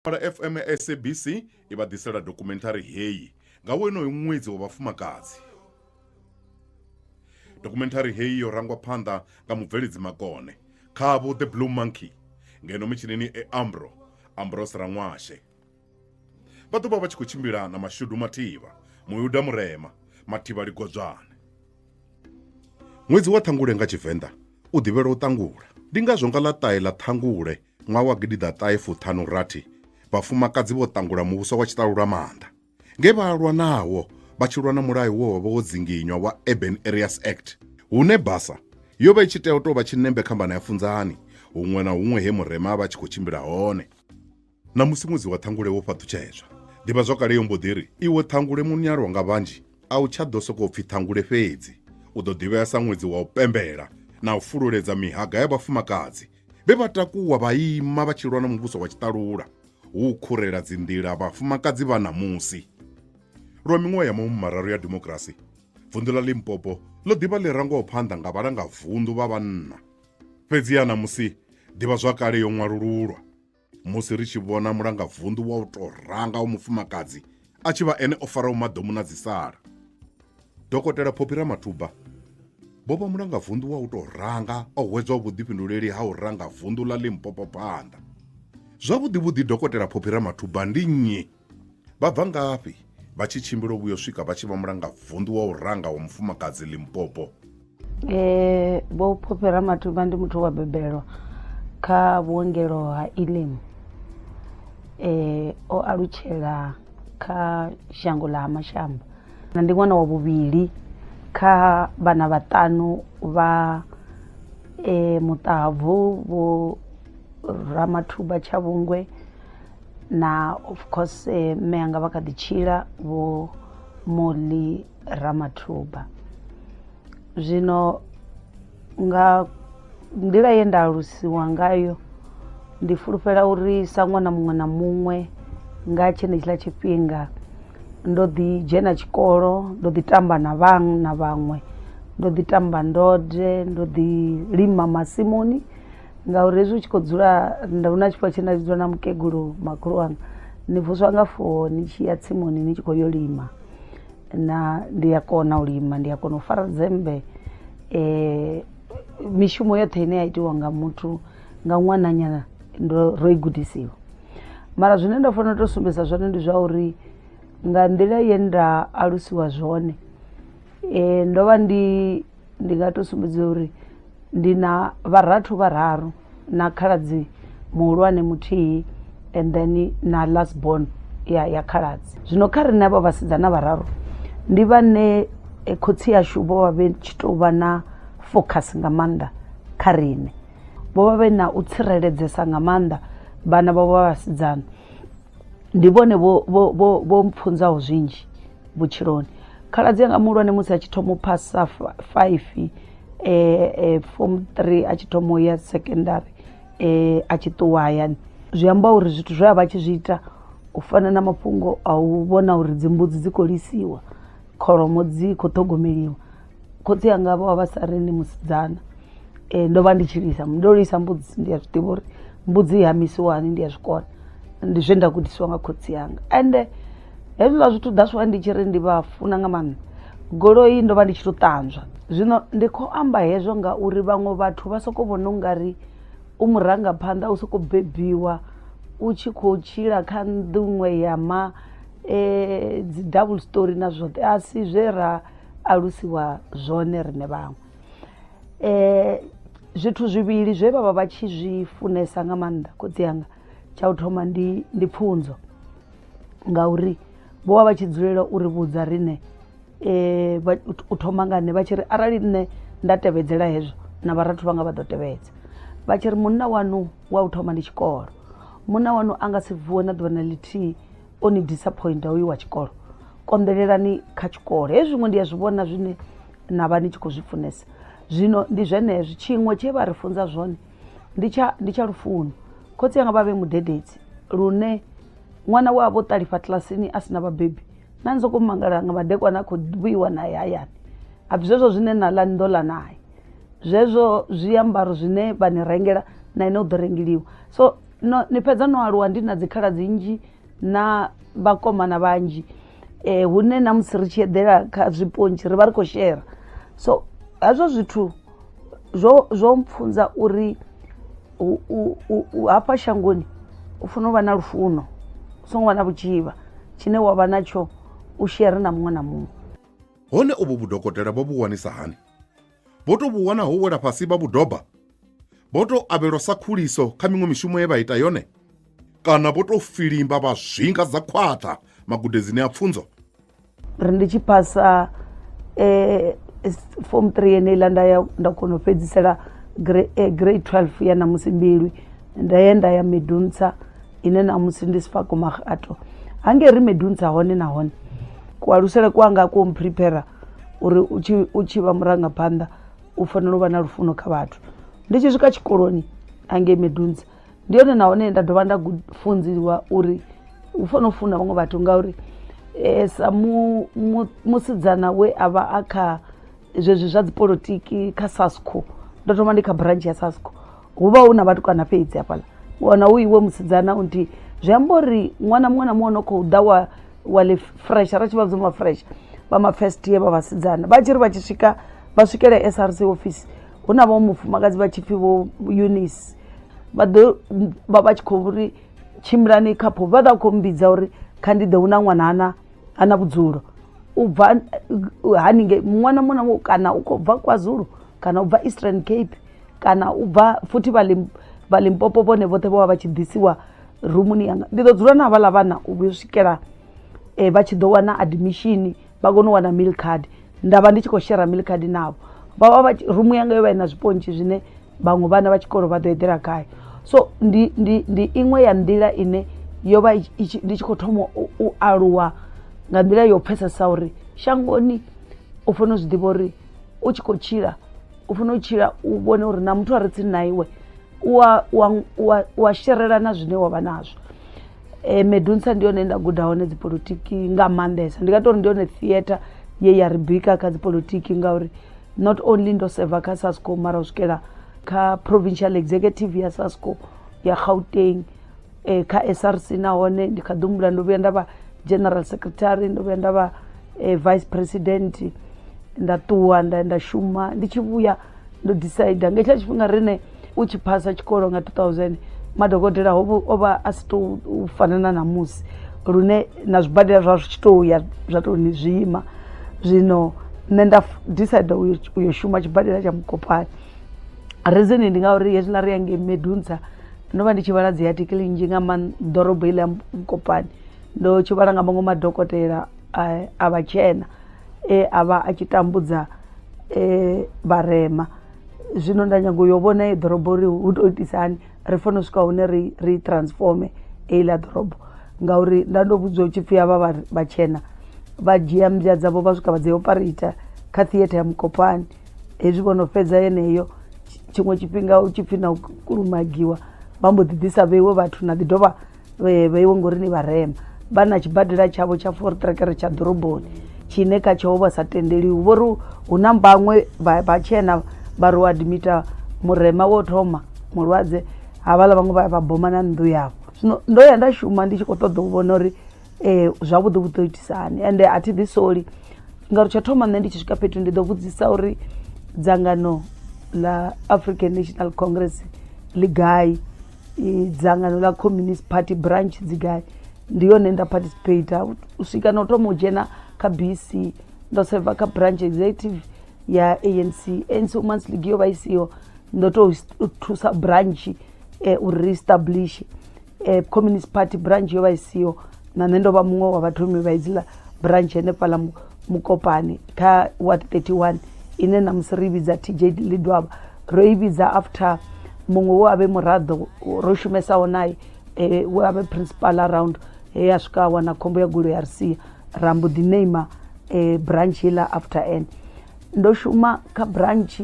Para FM SABC iba ḓisela documentary heyi nga wonoyo ṅwedzi wa vhafumakadzi. Documentary heyi yo rangwa phanḓa nga mubveledzi Makone khavho The Blue Monkey ngeno mitshinini Ambrose Ranwashe. Vha ḓo vha vha tshi khou tshimbila na Mashudu Mathivha, Muyuda Murema, Mathivha Ligodzwane. Ṅwedzi wa Ṱhangule nga Tshivenḓa u ḓivhelwa u ṱangula. Ndi ngazwo nga ḽa ṱahe ḽa Ṱhangule ṅwaha wa 1956 vhafumakadzi vho ṱangula muvhuso wa tshiṱalula maanḓa nge vha lwa nawo vha tshi lwa na mulayo wo vha wo dzinginywa wa Urban Areas Act hune basa yo vha i tshi tea u tou vha tshinembe khambana ya funzani huṅwe na huṅwe he Murema vha tshi khou tshimbila hone. Na musi ṅwedzi wa Ṱhangule wo fhaṱutshedzwa, ḓivha zwakale yo mbo ḓi ri iwe Ṱhangule munyalwa nga vhanzhi a u tsha ḓo sokou pfhi Ṱhangule fhedzi, u ḓo ḓivhea sa ṅwedzi wa u pembela na u fululedza mihaga ya vhafumakadzi vhe vha takuwa vha ima vha tshi lwa na muvhuso wa tshiṱalula hu khurela dzinḓila vhafumakadzi vha namusi. Lwa miṅwaha ya mararu ya demokirasi, vunḓu ḽa Limpopo ḽo ḓivha ḽi rangwaho phanḓa nga vhalanga vunḓu vha vhanna. Fhedziha namusi ḓivha zwakale yo ṅwalululwa musi ri tshi vhona mulanga vunḓu wa u tou ranga wa mufumakadzi a tshi vha ene o faraho maḓomu na dzisala. Dokotela Phophi Ramathuba vho vha mulanga vunḓu wa u tou ranga o hwedzwa vhuḓifhinduleli ha u ranga vunḓu ḽa Limpopo phanḓa. Zwavhuḓi Dokotela Phophi Ramathuba ndi nnyi? Vha bva ngafhi vha tshi tshimbila vhuyo swika vha tshi vha mulanga vunḓu wa u ranga wa mufumakadzi Limpopo? Vho Phophi Ramathuba ndi muthu wa bebelwa kha vhuongelo ha Elim. O alutshela kha shango ḽa Mashamba. Ndi ṅwana wa vhuvhili kha vhana vhaṱanu vha Muṱavhu, Vho Ramathuba Tshavhungwe na of course mme anga vha kha ḓi tshila Vho Molly Ramathuba. Zwino nga nḓila ye nda alusiwa ngayo ndi fulufhela uri sa ṅwana muṅwe na muṅwe nga tshenetshiḽa tshifhinga ndo ḓi dzhena tshikolo, ndo ḓi tamba na vhaṅwe, ndo ḓi tamba ndode, ndo ḓi lima masimuni ngauri hezwi u tshi khou dzula hu na tshifhinga tshe nda dzula na mukegulu makhulu wanga ni vuswa nga 4 ni tshi ya tsimuni ni tshi khou yo lima na ndi a kona u lima, ndi a kona u fara dzembe. Mishumo yoṱhe ine ya itiwa nga muthu nga ṅwananyana ro i gudisiwa. Mara zwine nda fanela u tou sumbedza zwone ndi zwa uri nga nḓila ye nda alusiwa zwone ndo vha ndi nga tou sumbedza uri ndi na vharathu vhararu na khaladzi muhulwane muthihi and then na last born ya khaladzi. Zwino kha riṋe avha vhasidzana vhararu ndi vhane khotsi yashu vho vha vhe tshi tou vha na focus nga maanḓa kha riṋe, vho vha vhe na u tsireledzesa nga maanḓa vhana vhavho vha vhasidzana. Ndi vhone vho mpfunzaho zwinzhi vhutshiloni. Khaladzi yanga muhulwane musi a tshi thoma u phasa 5 form 3 a tshi thoma u ya secondary a tshi ṱuwa hayani, zwi amba uri zwithu zwe a vha tshi zwi ita u fana na mafhungo a u vhona uri dzimbudzi dzi khou lisiwa, kholomo dzi khou ṱhogomeliwa. Khotsi yanga vho vha vha sa ri ni musidzana. Ndo vha ndi tshi lisa, ndo lisa mbudzi ndi a zwi ḓivha uri mbudzi i hamisiwa hani, ndi a zwi kona. Ndi zwe nda gudisiwa nga khotsi yanga ende hezwiḽa zwithu that's why ndi tshi ri ndi vha funa nga maanḓa. Goloi ndo vha ndi tshi tou ṱanzwa. Zwino ndi khou amba hezwo ngauri vhaṅwe vhathu vha sokou vhona u nga ri u murangaphanḓa u sokou bebiwa u tshi khou tshila kha nḓuṅwe ya dzi double story na zwoṱhe. A si zwe ra alusiwa zwone riṋe vhaṅwe. Zwithu zwivhili zwe vha vha vha tshi zwi funesa nga maanḓa khotsi yanga, tsha u thoma ndi pfhunzo ngauri vho vha vha tshi dzulela uri vhudza riṋe u thoma nga nṋe vha tshi ri arali nṋe nda tevhedzela hezwo na vharathu vhanga vha ḓo tevhedza. Vha tshi ri munna wanu wa u thoma ndi tshikolo, munna wanu a nga si vuwe na ḓuvha na ḽithihi o ni disappointa uyu wa tshikolo, konḓelelani kha tshikolo. Hezwi zwiṅwe ndi a zwi vhona zwine na vha ni tshi khou zwi funesa. Zwino ndi zwenezwo. Tshiṅwe tshe vha ri funza zwone ndi tsha lufuno. Khotsi yanga vha vhe mudededzi lune ṅwana we a vho ṱalifha kilasini a sina vhabebi na ni sokou mangala nga madekwana a khou vhuiwa naye hayani. Abvi zwezwo zwine na ḽa ni ḓo ḽa naye, zwezwo zwiambaro zwine vha ni rengela na ine u ḓo rengeliwa. So ni fhedza no aluwa ndi na dzikhala dzinzhi na vhakomana vhanzhi hune na musi ri tshi eḓela kha zwipontshi ri vha ri khou shera. So hezwo zwithu zwo mpfunza uri hafha shangoni u funa u vha na lufuno, u songo vha na vhutshivha, tshine wa vha natsho u shere na muṅwe na muṅwe. hone uvho vhudokotela vho vhu wanisa hani? Vho to vhu wana ho wela fhasi vha vhudoba? Vho to avhelwa sa khuliso kha miṅwe mishumo ye vha ita yone? Kana vho to filimba vha zwinga dza khwaṱha magudedzini a pfunzo? Ri ndi tshi phasa form 3 yeneiḽa nda kona u fhedzisela grade 12 ya ṋamusi mbilwi, nda ya Medunsa ine ṋamusi ndi Sefako Makgato. Hangeri Medunsa hone na hone kualusele kwanga ku mprepara uri u tshi vha murangaphanḓa u fanela u vha na lufuno kha vhathu. Ndi tshi swika tshikoloni hangei Medunsa ndi yone nahone nda dovha nda funziwa uri u fanela u funa vhaṅwe vhathu, ngauri sa musidzana we a vha a kha zwezwi zwa dzipolotiki kha SASCO, ndo thoma ndi kha branch ya SASCO, hu vha hu na vhatukana fhedzi hafhaḽa. Wana u iwe musidzana u nthi zwi amba uri ṅwana muṅwe na muṅwe no khou ḓa wa le fresh, ra tshi vha dzoma fresh vha ma first year vha vhasidzana vha tshi ri vha tshi swika vha swikela SRC office hu na vhaṅwe mufumakadzi vha tshi pfhi vho Eunice, vha ḓo vha tshi khou ri tshimbilani khapho, vha ḓa khou mbidza uri kha ndi ḓe hu na ṅwana hana vhudzulo. U bva haningei ṅwana muṅwe na muṅwe kana u khou bva KwaZulu kana u bva Eastern Cape kana u bva futhi vha Limpopo vhone vhoṱhe vho vha vha tshi ḓisiwa rumuni yanga. Ndi ḓo dzula na havhaḽa vhana u vhuya u swikela vha tshi ḓo wana admission vha kone u wana meal card, nda vha ndi tshi khou shera meal card navho. Rumu yanga yo vha i na zwipontshi zwine vhaṅwe vhana vha tshikolo vha ḓo eḓela khayo. So ndi iṅwe ya nḓila ine yo vha ndi tshi khou thoma u aluwa nga nḓila yo pfhesesa uri shangoni u fanela u zwi ḓivha uri u tshi khou tshila u fanela u tshila u vhone uri na muthu a re tsini na iwe u a sherelana zwine wa vha nazwo. Medunsa ndi yone nda guda hone dzipolotiki nga maanḓesa, ndi nga tori ndi yone theatre ye ya ri bika kha dzipolotiki, ngauri not only ndo seva kha SASCO mara u swikela kha provincial executive ya SASCO ya Gauteng, kha SRC nahone ndi kha ḓi humbula ndo vhuya nda vha general secretary, ndo vhuya nda vha vice president, nda ṱuwa nda shuma. Ndi tshi vhuya ndo decide nga hetshiḽa tshifhinga rine u tshi phasa tshikolo nga 2000 madokotela o vha a si tou fanana na musi lune na zwibadela zwa zwi tshi tou ya zwa tou ni zwima. Zwino nṋe nda decide u yo shuma tshibadela tsha Mukopani. Reason ndi ngauri hezwiḽa ri yange Medunsa ndo vha ndi tshi vhala dzi article nnzhi nga ḓorobo iḽa ya Mukopani, ndo tshi vhala nga maṅwe madokotela a vhatshena a vha a tshi tambudza vharema. Zwino nda nyaga u yo vhona ḓorobo uri hu tou itisa hani, ri fanela u swika hune ri transforme iḽa ḓorobo, ngauri nda ndo vhudziwa u tshi pfhi havha vhatshena vha dzhia mmbya dzavho vha swika vha dzi operata kha theatre ya Mukopani. Hezwi vho no fhedza yeneyo tshiṅwe tshifhinga u tshi pfhi na u kulumagiwa vha mbo ḓi ḓisa vheiwe vhathu na ḓi dovha vheiwe ngori ni vharema. Vha na tshibadela tshavho tsha Voortrekker tsha ḓoroboni tshine kha tsho vha sa tendeliwi, vho ri hu na mbaṅwe vhatshena vha ri u admita murema wo thoma mulwadze havhaḽa vhaṅwe vha boma na nnḓu yavho. Zwino ndo ya nda shuma ndi tshi khou ṱoḓa u vhona uri zwavhuḓi vhu ḓo itisa hani, ende a thi ḓi soli ngauri tsha thoma nṋe ndi tshi swika fhethu ndi ḓo vhudzisa uri dzangano ḽa African National Congress ḽi gai, dzangano ḽa Communist Party branch dzi gai. Ndi yone nda participate u swika na u thoma u dzhena kha BC, ndo seva kha branch executive ya ANC Women's League yo vha i siho, ndo tou thusa branch u re-establish Communist Party branch yo vha i siho, na nṋe ndo vha muṅwe wa vhathomi vha idziḽa branch henefhaḽa Mukopani kha Ward 31 ine na musi ri vhidza TJ Lidwaba. Ro i vhidza after muṅwe we a vhe muraḓo ro shumesaho naye we a vhe principal around he a swika a wana khombo ya goloi ya ri sia, ra mbo ḓi name branch iḽa after ene. Ndo shuma kha branch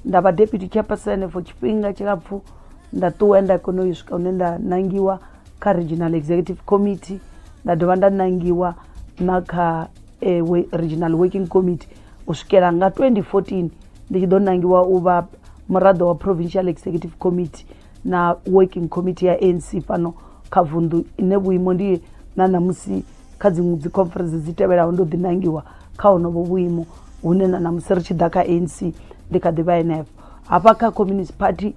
nda vha deputy chairperson for tshifhinga tshilapfhu, nda ṱuwa nda kona u swika hune nda nangiwa kha regional executive committee, nda dovha nda nangiwa na kha regional working committee u swikela nga 2014 ndi tshi ḓo nangiwa u vha muraḓo wa provincial executive committee na working committee ya ANC fano kha vundu ine vhuimo ndi na namusi kha dziṅwe dzi conference dzi tevhelaho ndo ḓinangiwa kha honovho vhuimo hune na namusi ri tshi ḓa kha ANC ndi kha ḓivha henefho. Hafha kha Communist Party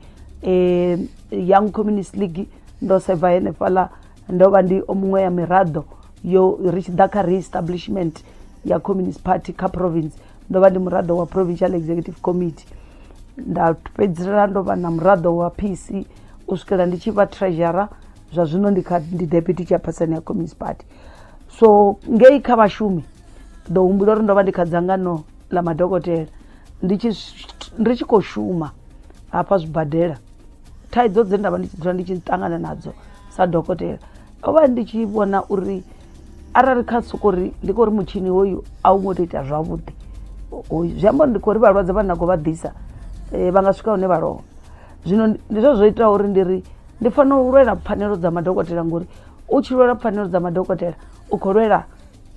Young Communist League ndo seva henefhaḽa ndo vha ndi muṅwe ya miraḓo yo ri tshi ḓa kha re-establishment ya Communist Party kha province ndo vha ndi muraḓo wa Provincial Executive Committee. Nda fhedzisela ndo vha na muraḓo wa PC u swikela ndi tshi vha treasurer, zwa zwino ndi deputy chairperson ya Communist Party. So ngei kha vhashumi ndo humbula uri ndo vha ndi kha dzangano ḽa madokotela ndi tshi khou shuma hafha zwibadela. Thaidzo dze nda vha ndi tshi dzula ndi tshi ṱangana nadzo sa dokotela o vha ndi tshi vhona uri arali kha soko ri ndi khou ri mutshini hoyu a u ngo tou ita zwavhuḓi, zwi amba ndi khou ri vhalwadze vha khou vha ḓisa vha nga swika hune vha lovha. Zwino ndi zwo ita uri ndi fanela u lwela pfanelo dza madokotela ngori u tshi lwela pfanelo dza madokotela u khou lwela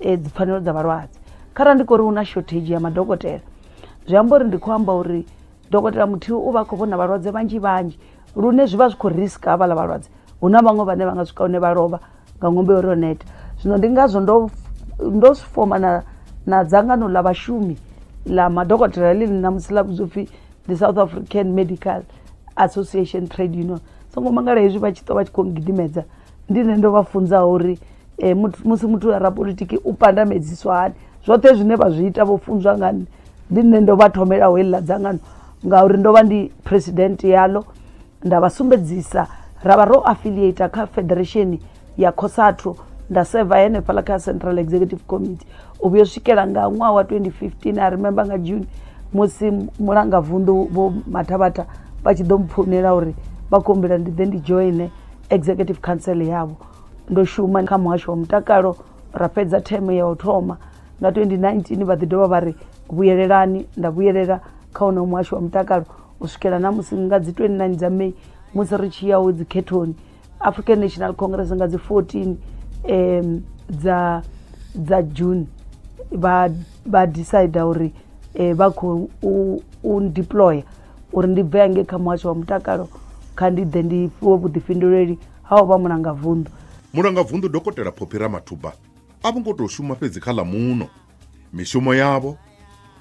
dzi pfanelo dza vhalwadze. Kharali ndi khou ri hu na shortage ya madokotela zwi amba uri ndi khou amba uri dokotela muthihi u vha a khou vhona vhalwadze vhanzhi lune zwi vha zwi khou riska havhaḽa vhalwadze. Hu na vhaṅwe vhane vha nga swika hune vha lovha nga ṅombe uri o neta. Zwino ndi ngazwo ndo foma na dzangano ḽa vhashumi ḽa madokotela ḽi namusi ḽa vhudzwa upfhi ndi South African Medical Association Trade Union. Songo mangala hezwi vha tshi ṱo vha tshi khou gidimedza ndi nṋe ndo vha funzaho uri musi muthu a rapolitiki u pandamedziswa hani, zwoṱhe zwine vha zwi ita vho funzwa nga nne. Ndi nṋe ndo vha thomelaho heḽi ḽa dzangano ngauri ndo vha ndi president yaḽo, nda vha sumbedzisa ra vha ro affiliate kha federation ya COSATU, nda seva henefhaḽa kha Central Executive Committee u vhuya u swikela nga ṅwaha wa 2015 I remember nga June musi mulanga vundu vho Mathabatha vha tshi ḓo mpfhunela uri vha khou humbela ndi ḓe ndi joine executive council yavho. Ndo shuma kha muhasho wa mutakalo ra fhedza theme ya u thoma nga 2019 vha ḓi dovha vha ri vhuyelelani, nda vhuyelela kha hono muhasho wa mutakalo u swikela na musi nga dzi 29 dza May musi ri tshi yaho dzi khethoni African National Congress nga dzi 14 dza June vha decide uri vha khou deploy uri ndi bve hange kha muhasho wa mutakalo kha ndi ḓe ndi fhiwe vhuḓifhinduleli ha u vha mulanga vundu. Mulanga vundu Dokotela Phophi Ramathuba a vho ngo tou shuma fhedzi kha ḽa muno, mishumo yavho,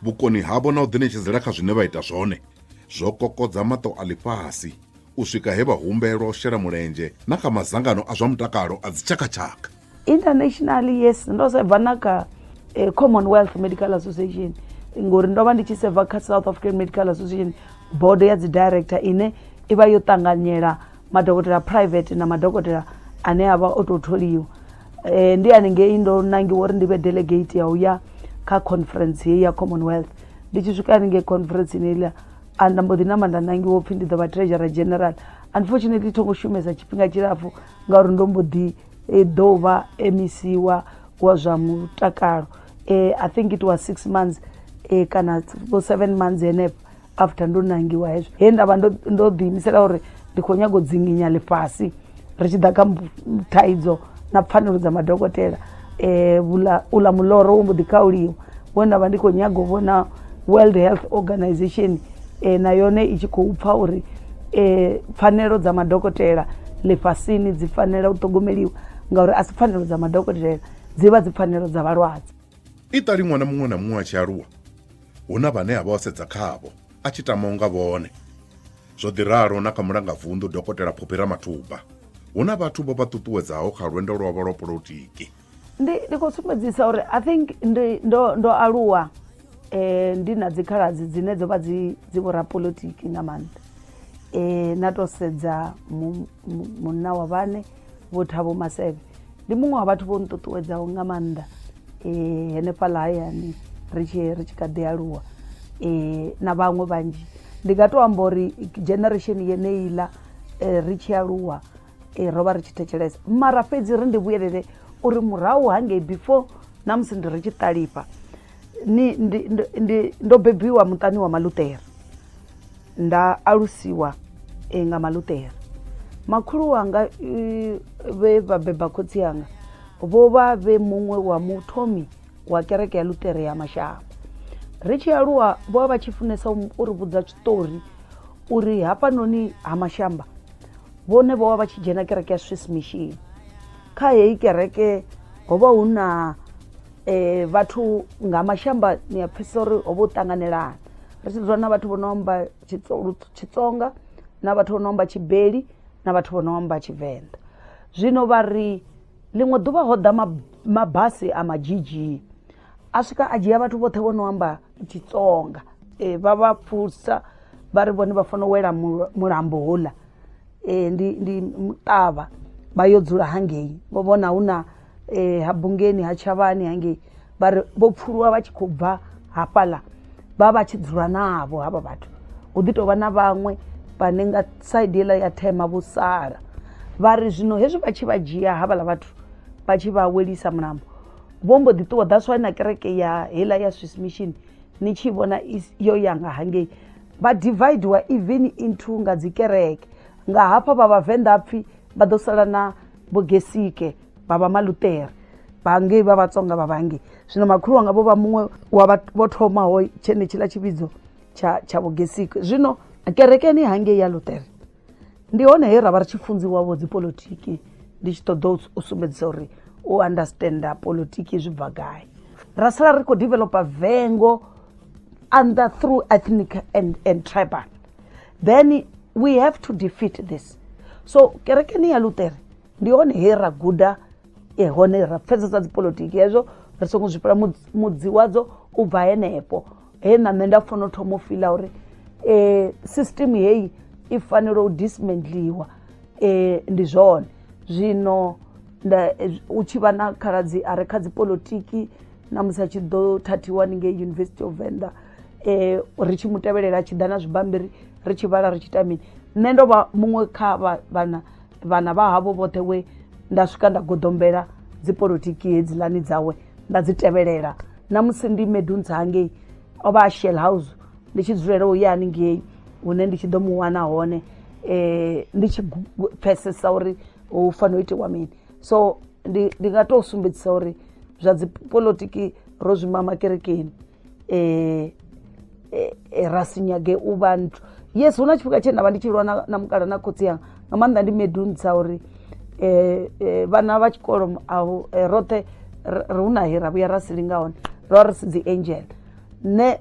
vhukoni havho na u ḓiṋetshedzela kha zwine vha ita zwone zwo kokodza maṱo a ḽifhasi u swika he vha humbelwa u shela mulenzhe na kha madzangano a zwa mutakalo a dzi tshakatshaka. Internationally yes, ndo seva na kha Commonwealth Medical Association ngori ndo vha ndi tshi seva kha South African Medical Association board ya dzi director ine i vha yo ṱanganyela madokotela private na madokotela ane a vha o tou tholiwa. Ndi haningei ndo nangiwa uri ndi vhe delegate ya u ya kha conference heyi ya Commonwealth. Ndi tshi swika haningei conference ineila nda mbo ḓi namba nda nangiwa upfhi ndi ḓo vha treasurer general. Unfortunately thongo shumesa tshifhinga tshilapfhu ngauri ndo mbo ḓi ḓo vha MEC wa zwa mutakalo. I think it was 6 months kana 7 months henefho after ndo nangiwa hezwo he nda vha ndo ḓiimisela uri ndi khou nyaga u dzinginya ḽifhasi ri tshi ḓa kha thaidzo na pfanelo dza madokotela. Ula muloro wo mbo ḓi khauliwa we nda vha ndi khou nyaga u vhona World Health Organization na yone i tshi khou pfha uri pfanelo dza madokotela ḽifhasini dzi fanela u ṱhogomeliwa ngauri a si pfanelo dza madokotela dzi vha dzi pfanelo dza vhalwadze. I ṱali ṅwana muṅwe na muṅwe a tshi aluwa hu na vhane a vha o sedza khavho a tshi tamaho nga vhone. Zwo ḓi ralo na kha mulanga vundu Dokotela Phophi Ramathuba hu na vhathu vho vha ṱuṱuwedzaho kha lwendo lwavho lwa polotiki. Ndi khou sumbedzisa uri I think ndo aluwa ndi na dzikhaladzi dzine dzo vha dzi vhorapolitiki nga maanḓa. Na tou sedza munna wa vhane Vho Thabo Maseve ndi muṅwe wa vhathu vho nṱuṱuwedzaho nga maanḓa henefhaḽa hayani ri tshi kha ḓi aluwa na vhaṅwe vhanzhi. Ndi nga tou amba uri generation yeneiḽa ri tshi aluwa ro vha ri tshi thetshelesa mara fhedzi ri ndi vhuyelele uri murahu hangei before na musi ndi ri tshi ṱalifha ndo bebiwa muṱani wa Maluṱere, nda alusiwa nga Maluṱere. Makhulu wanga vhe vha beba khotsi yanga vho vha vhe muṅwe wa muthomi wa kereke ya Luṱere ya Mashamba. Ri tshi aluwa vho vha tshi funesa uri vhudza tshiṱori uri hafhanoni ha Mashamba vhone vho vha vha tshi dzhena kereke ya Swiss Mission. Kha heyi kereke ho vha hu na vhathu nga mashamba ni a pfhesesa uri ho vha u ṱanganelana, ri tshi dzula na vhathu vho no amba Tshitsonga na vhathu vho no amba Tshibeli na vhathu vho no amba Tshivenḓa. Zwino vha ri ḽiṅwe ḓuvha ho ḓa mabasi a magigi a swika a dzhia vhathu vhoṱhe vho no amba Tshitsonga, vha vha pfhusa vha ri vhone vha fanela u wela mulambo houḽa, ndi Muṱavha, vha yo dzula hangei vho vhona hu na ha Bungeni ha Tshavhani hangei, vha ri vho pfhuluwa vha tshi khou bva hafhaḽa vha vha tshi dzula navho havha vhathu. Hu ḓi tou vha na vhaṅwe vhane nga saidi heiḽa ya Thema vho sala, vha ri zwino hezwi vha tshi vha dzhia havhaḽa vhathu vha tshi vha welisa mulambo vho mbo ḓi ṱuwa. That's why na kereke ya heiḽa ya Swiss Mission ni tshi vhona yo ya nga hangei vha dividiwa even into nga dzi kereke. Nga hafha vha Vhavenḓa pfhi vha ḓo sala na Bogesike vha vha Malutere, vha ngei vha Vatsonga vha vhangei. Zwino makhulu wanga vho vha muṅwe wa vho thomaho tshenetshiḽa tshividzo tsha Bogesike. Zwino kerekeni hangei ya Lutere ndi hone he ra vha ri tshi funziwavho dzi polotiki, ndi tshi ṱoḓa u sumbedzisa uri u understanda polotiki zwi bva gai. Ra sala ri khou developa vengo under through ethnic and tribal. Then we have to defeat this. So kerekeni ya Lutere ndi hone he ra guda hone ra pfesesa dzi polotiki hezwo ri songo zwipela mudzi wadzo u bva henefho he na nṋe nda fanela u thoma u fiḽa uri system heyi i fanela u dismantliwa. Ndi zwone zwino u tshi vha na khaladzi a re kha dzi polotiki na musi a tshi ḓo thathiwa ni ngei University of Venda, ri tshi mutevhelela a tshi ḓa na zwibammbiri ri tshi vhala ri tshi ita mini. Nṋe ndo vha muṅwe kha vhana vha havho vhoṱhe we nda swika nda goḓombela dzi polotiki hedziḽani dzawe nda dzi tevhelela. Na musi ndi Medunza hangei o vha a Shell House ndi tshi dzulela u ya haningei hune ndi tshi ḓo mu wana hone, ndi tshi pfesesa uri hu fanela u itiwa mini. So ndi nga tou sumbedzisa uri zwa dzi polotiki ro zwi mama kerekeni, ra si nyage u vha nthu. Yes, hu na tshifhinga tshe nda vha ndi tshi lwa na mukala na khotsi yanga nga maanḓa ndi Medunza uri vhana vha tshikolo roṱhe hu na he ra vhuya ra si linga hone ro vha ri si dzi angel. Nṋe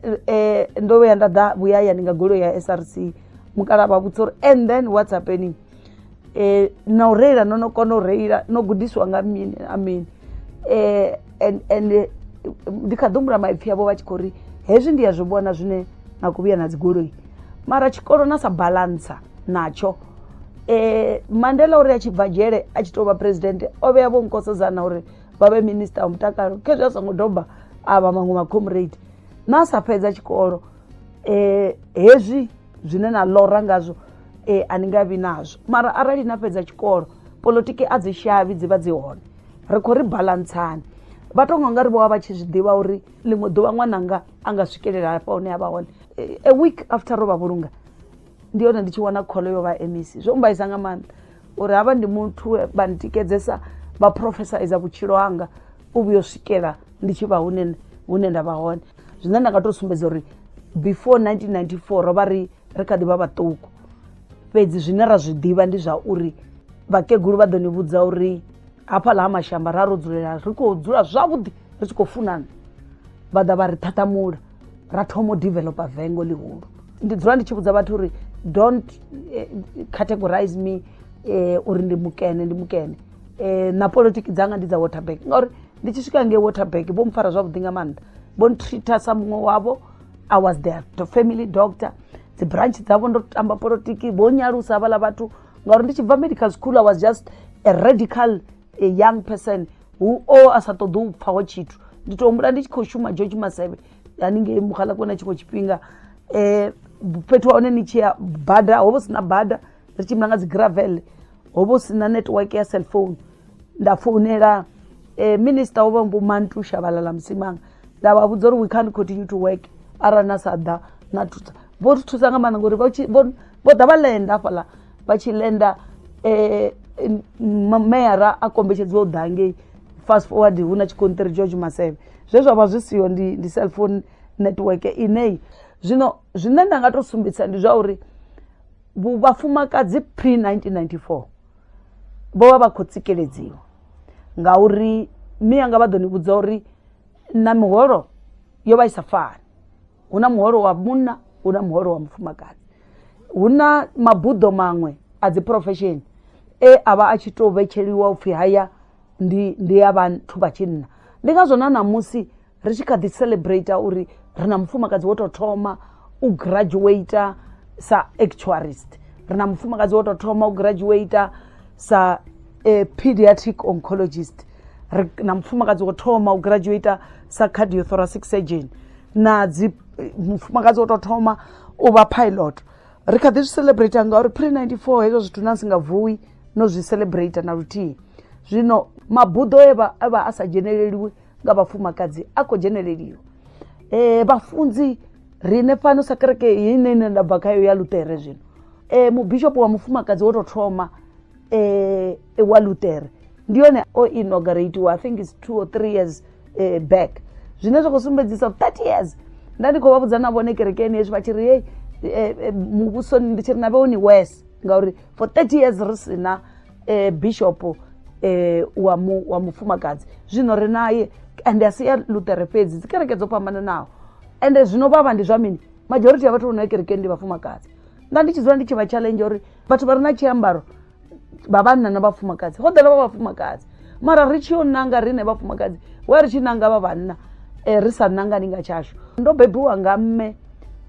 ndo vhuya nda ḓa vhuyayani nga goloi ya SRC, mukala vha vhudza uri and then what's happening, na u reila no kona u reila no gudiswa nga mini amini. And ndi kha ḓi humbula maipfhi avho vha tshi khou ri hezwi ndi ya zwi vhona zwine na khou vhuya na dzi goloi mara tshikolo na sa balansa natsho. Mandela uri a tshi bva dzhele a tshi tou vha president o vhea vho Nkosazana uri vha vhe minister wa mutakalo khezwi a songo doba a vha maṅwe macomrade na sa fhedza tshikolo. Hezwi zwine na ḽora ngazwo a ni nga vhi nazwo, mara arali na fhedza tshikolo polotiki a dzi shavhi dzi vha dzi hone, ri khou ri balantsani. Vha tou nga ri vho vha vha tshi zwi ḓivha uri ḽiṅwe ḓuvha ṅwananga a nga swikelela hafha hune a vha hone. A week after ro vha vhulunga ndi hone ndi tshi wana kholo yo vha MEC. Zwo mbaisa nga maanḓa uri havha ndi muthu vha ntikedzesa vha professoriza vhutshilo hanga u vhuya u swikela ndi tshi vha hune nda vha hone. Zwine nda nga tou sumbedza uri before 1994 ro vha ri kha ḓi vha vhaṱuku, fhedzi zwine ra zwi ḓivha ndi zwa uri vhakegulu vha ḓo ni vhudza uri hafhaḽa ha mashamba ra ro dzulela ri khou dzula zwavhuḓi ri tshi khou funana, vha ḓa vha ri ṱhaṱamula ra thoma u developa vengo ḽihulu. Ndi dzula ndi tshi vhudza vhathu uri don't categorize me uri ndi mukene na polotiki dzanga ndi dza Waterberg, ngauri ndi tshi swika ngei Waterberg vho mpfara zwavhuḓi nga maanḓa, vho ntreata sa muṅwe wavho. I was their family doctor, dzi branch dzavho ndo tamba polotiki, vho nyalusa havhaḽa vhathu ngauri ndi tshi bva medical school I was just a radical young person who a sa ṱoḓi u pfhaho tshithu. Ndi tou humbula ndi tshi khou shuma George Maseve haningei Mukhalakoni tshikho tshifhinga, fhethu ha hone ni tshi ya bada ho vha sina bada, ri tshimbila nga dzi gravel, ho vha sina network ya cell phone. Nda founela minister wo vha Mbu Mantusha Balala Msimanga nda vha vhudza uri we can't continue to work arali na sa ḓa na thusa. Vho thusa nga maanḓa ngori vho ḓa vha lenda hafhaḽa vha tshi lenda. Mayara a kombetshedziwa u ḓa ngei fast forward hu na tshikonṱiri George Maseve, zwe zwa vha zwi siho ndi cell phone network ineyi. Zwino zwine nda nga tou sumbedzisa ndi zwa uri vhafumakadzi pre-1994 vho vha vha khou tsikeledziwa ngauri miyanga vha ḓo ni vhudza uri na miholo yo vha i sa fani. Hu na muholo wa munna, hu na muholo wa mufumakadzi. Hu na mabuḓo maṅwe a dzi profession a vha a tshi tou vhetsheliwa upfhi haya ndi ya vhathu vha tshinna. Ndi ngazwo na namusi ri tshi kha ḓi celebrate uri ri na mufumakadzi wo tou thoma u graduate sa actuarist, ri na mufumakadzi wo tou thoma u graduate sa pediatric oncologist, ri na mufumakadzi wo thoma u graduate sa cardiothoracic surgeon, na mufumakadzi wo tou thoma u vha pilot. Ri kha ḓi zwi celebrate ngauri pre-94 hezwo zwithu na si nga vuwi no zwi celebrate na luthihi. Zwino mabuḓo e vha a sa dzheneleliwi nga vhafumakadzi a khou dzheneleliwa. Vhafunzi rine fhano sa kereke ine nda bva khayo ya Luṱere zwino mubishopu wa mufumakadzi wo tou thoma wa Luṱere ndi yone o inauguratiwa, I think it's 2 or 3 years back. Zwine zwa khou sumbedzisa 30 years nda ndi khou vha vhudza na vhone kerekeni hezwi vha tshi ri hei muvhusoni ndi tshi ri na vhoni wes ngauri for 30 years ri si na bishop wa mufumakadzi. Zwino ri naye ende a si ya Luṱere fhedzi, dzi kereke dzo fhambananaho. Ende zwino vhavha ndi zwa mini, majority ya vhathu vho no ya kerekeni ndi vhafumakadzi. Nda ndi tshi dzula ndi tshi vha challenge uri vhathu vha re na tshiambaro vha vhanna na vhafumakadzi ho ḓala vha vhafumakadzi, mara ri tshi yo nanga riṋe vhafumakadzi we ri tshi nanga vha vhanna ri sa nangani nga tshashu. Ndo bebiwa nga mme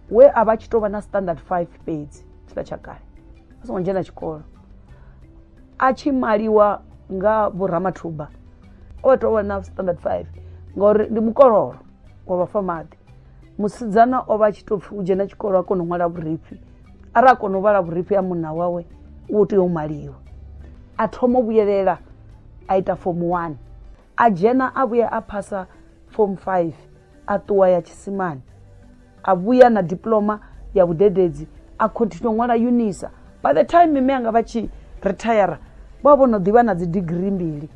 we a vha tshi tou vha na standard 5 fhedzi tshifhinga tsha kale, a songo dzhena tshikolo. A tshi maliwa nga Vho Ramathuba o tou vha na standard 5 ngauri ndi mukololo wa vhafamaḓi. Musidzana o vha a tshi tou pfhi u dzhena tshikolo a kona u ṅwala vhurifhi, arali a kona u vhala vhurifhi ha munna wawe u tea u maliwa. A thoma u vhuyelela a ita form 1, a dzhena a vhuya a phasa form 5, a ṱuwa ya tshisimani, a vhuya na diploma ya vhudededzi, a continue u ṅwala UNISA. By the time mme anga vha tshi retire vha vho no ḓivha na dzi degree mbili.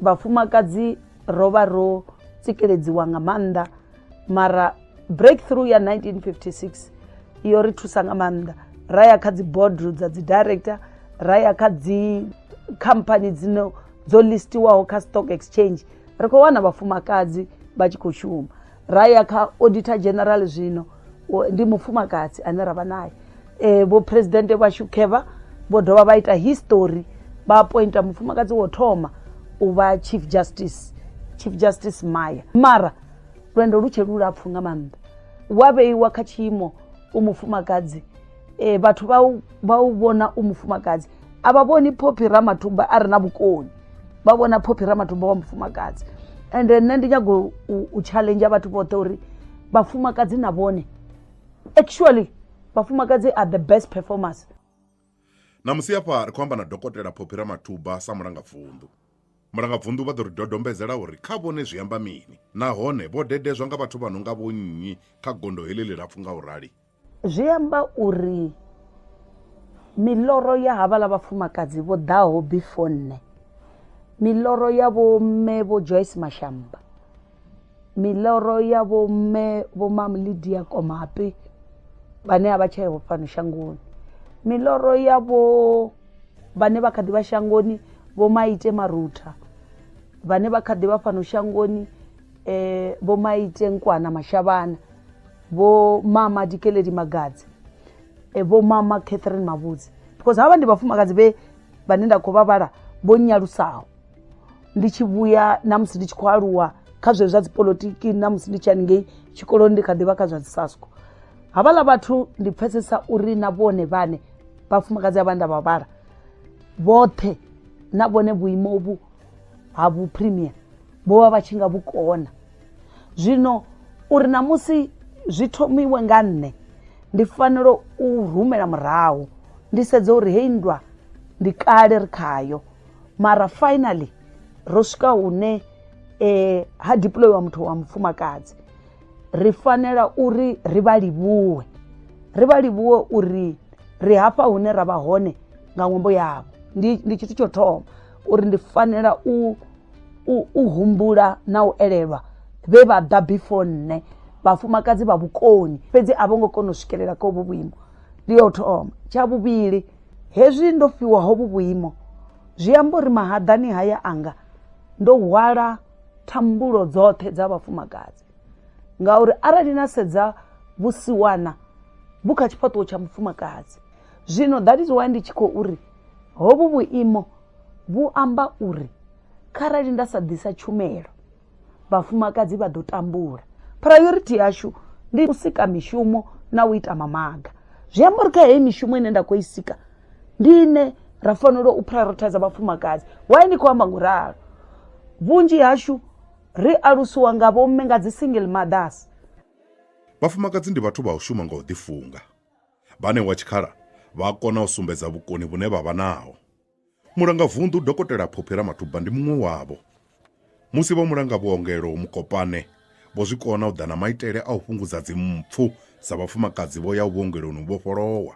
Vhafumakadzi ro vha ro tsikeledziwa nga maanḓa, mara breakthrough ya 1956 iyo ri thusa nga maanḓa. Ra ya kha dzi board dza dzi director, ra ya kha dzi company dzine dzo listiwaho kha stock exchange, ri khou wana vhafumakadzi vha tshi khou shuma. Ra ya kha auditor general zwino ndi mufumakadzi ane ra vha naye. Vho president vha Shukeva vho dovha vha ita history, vha appointa mufumakadzi wo thoma u vha chief justice Maya. Mara lwendo lu tshe lulapfhu nga maanḓa, wa vheiwa kha tshiimo u mufumakadzi vhathu vha u vhona u mufumakadzi a vha vhoni Phophi Ramathuba a re na vhukoni, vha vhona Phophi Ramathuba wa mufumakadzi. And nṋe ndi nyaga u challenge vhathu vhoṱhe uri vhafumakadzi na vhone actually vhafumakadzi are the best performers. Namusi hafha ri khou amba na Dokotela Phophi Ramathuba sa mulangavunḓu. Mulangavunḓu vha ḓo ri dodombedzela uri kha vhone zwi amba mini, nahone vho dedezwa nga vhathu vha no nga vho nnyi kha gondo heḽi ḽilapfhu nga u rali. Zwi amba uri miloro ya havhaḽa vhafumakadzi vho ḓaho before nne, miloro ya vho mme vho Joyce Mashamba, miloro ya vho mme vho Mam Lydia Komapi vhane a vha tsheho fhano shangoni, miloro ya vho vhane vha kha ḓi vha shangoni vho Maite Marutha, vhane vha kha ḓi vha fhano shangoni vho Maite Nkwana Mashavhana, vho Mama Dikeledi Magadzi, vho Mama Catherine Mavhudzi, because havha ndi vhafumakadzi vhane nda khou vha vhala vho nyalusaho. Ndi tshi vhuya na musi ndi tshi khou aluwa kha zwezwo zwa dzipolitiki, na musi ndi tshi haningei tshikoloni ndi kha ḓi vha kha zwa dzisasko, havhaḽa vhathu ndi pfesesa uri na vhone vhane vhafumakadzi havha nda vha vhala vhoṱhe na vhone vhuimo vhu ha vhupremier vho vha vha tshi nga vhukona. Zwino uri na musi zwi thomiwe nga nne ndi fanela u rumela murahu ndi sedza uri hei nndwa ndi kale ri khayo, mara finally ro swika hune ha deployiwa muthu wa mufumakadzi. Ri fanela uri ri vha livhuwe uri ri hafha hune ra vha hone nga ṅwambo yavho. Ndi tshithu tsho thoma uri ndi fanela u humbula na u elelwa vhe vha ḓa before nne, vhafumakadzi vha vhukoni fhedzi a vho ngo kona u swikelela kha uvho vhuimo. ndi yo thoma. Tsha vhuvhili, hezwi ndo fhiwa hovhu vhuimo zwi amba uri mahaḓani haya anga ndo hwala thambulo dzoṱhe dza vhafumakadzi, ngauri arali na sedza vhusiwana vhu kha tshifhaṱuwo tsha mufumakadzi. Zwino that is why ndi tshi khou uri hovhu vhuimo vhu amba uri kharali nda sa ḓisa tshumelo vhafumakadzi vha ḓo tambula. Priority yashu ndi u sika mishumo na u ita mamaga. Zwi amba uri kha heyi mishumo ine nda khou i sika ndi ine ra fanela u prioritize vhafumakadzi. Why ndi khou amba nguralo? Vhunzhi hashu ri alusiwa nga vhomme nga dzi single mothers. Vhafumakadzi ndi vhathu vha u shuma nga u ḓifunga, vhane wa tshikhala vha kona u sumbedza vhukoni vhune vha vha naho. Mulangavunḓu Dokotela Phophera Mathubha ndi muṅwe wavho. Musi vha mulanga vhuongelo Mukopane vho zwi kona u ḓa na maitele a u fhungudza dzimpfu sa vhafumakadzi vho ya vhuongeloni vhofholowa.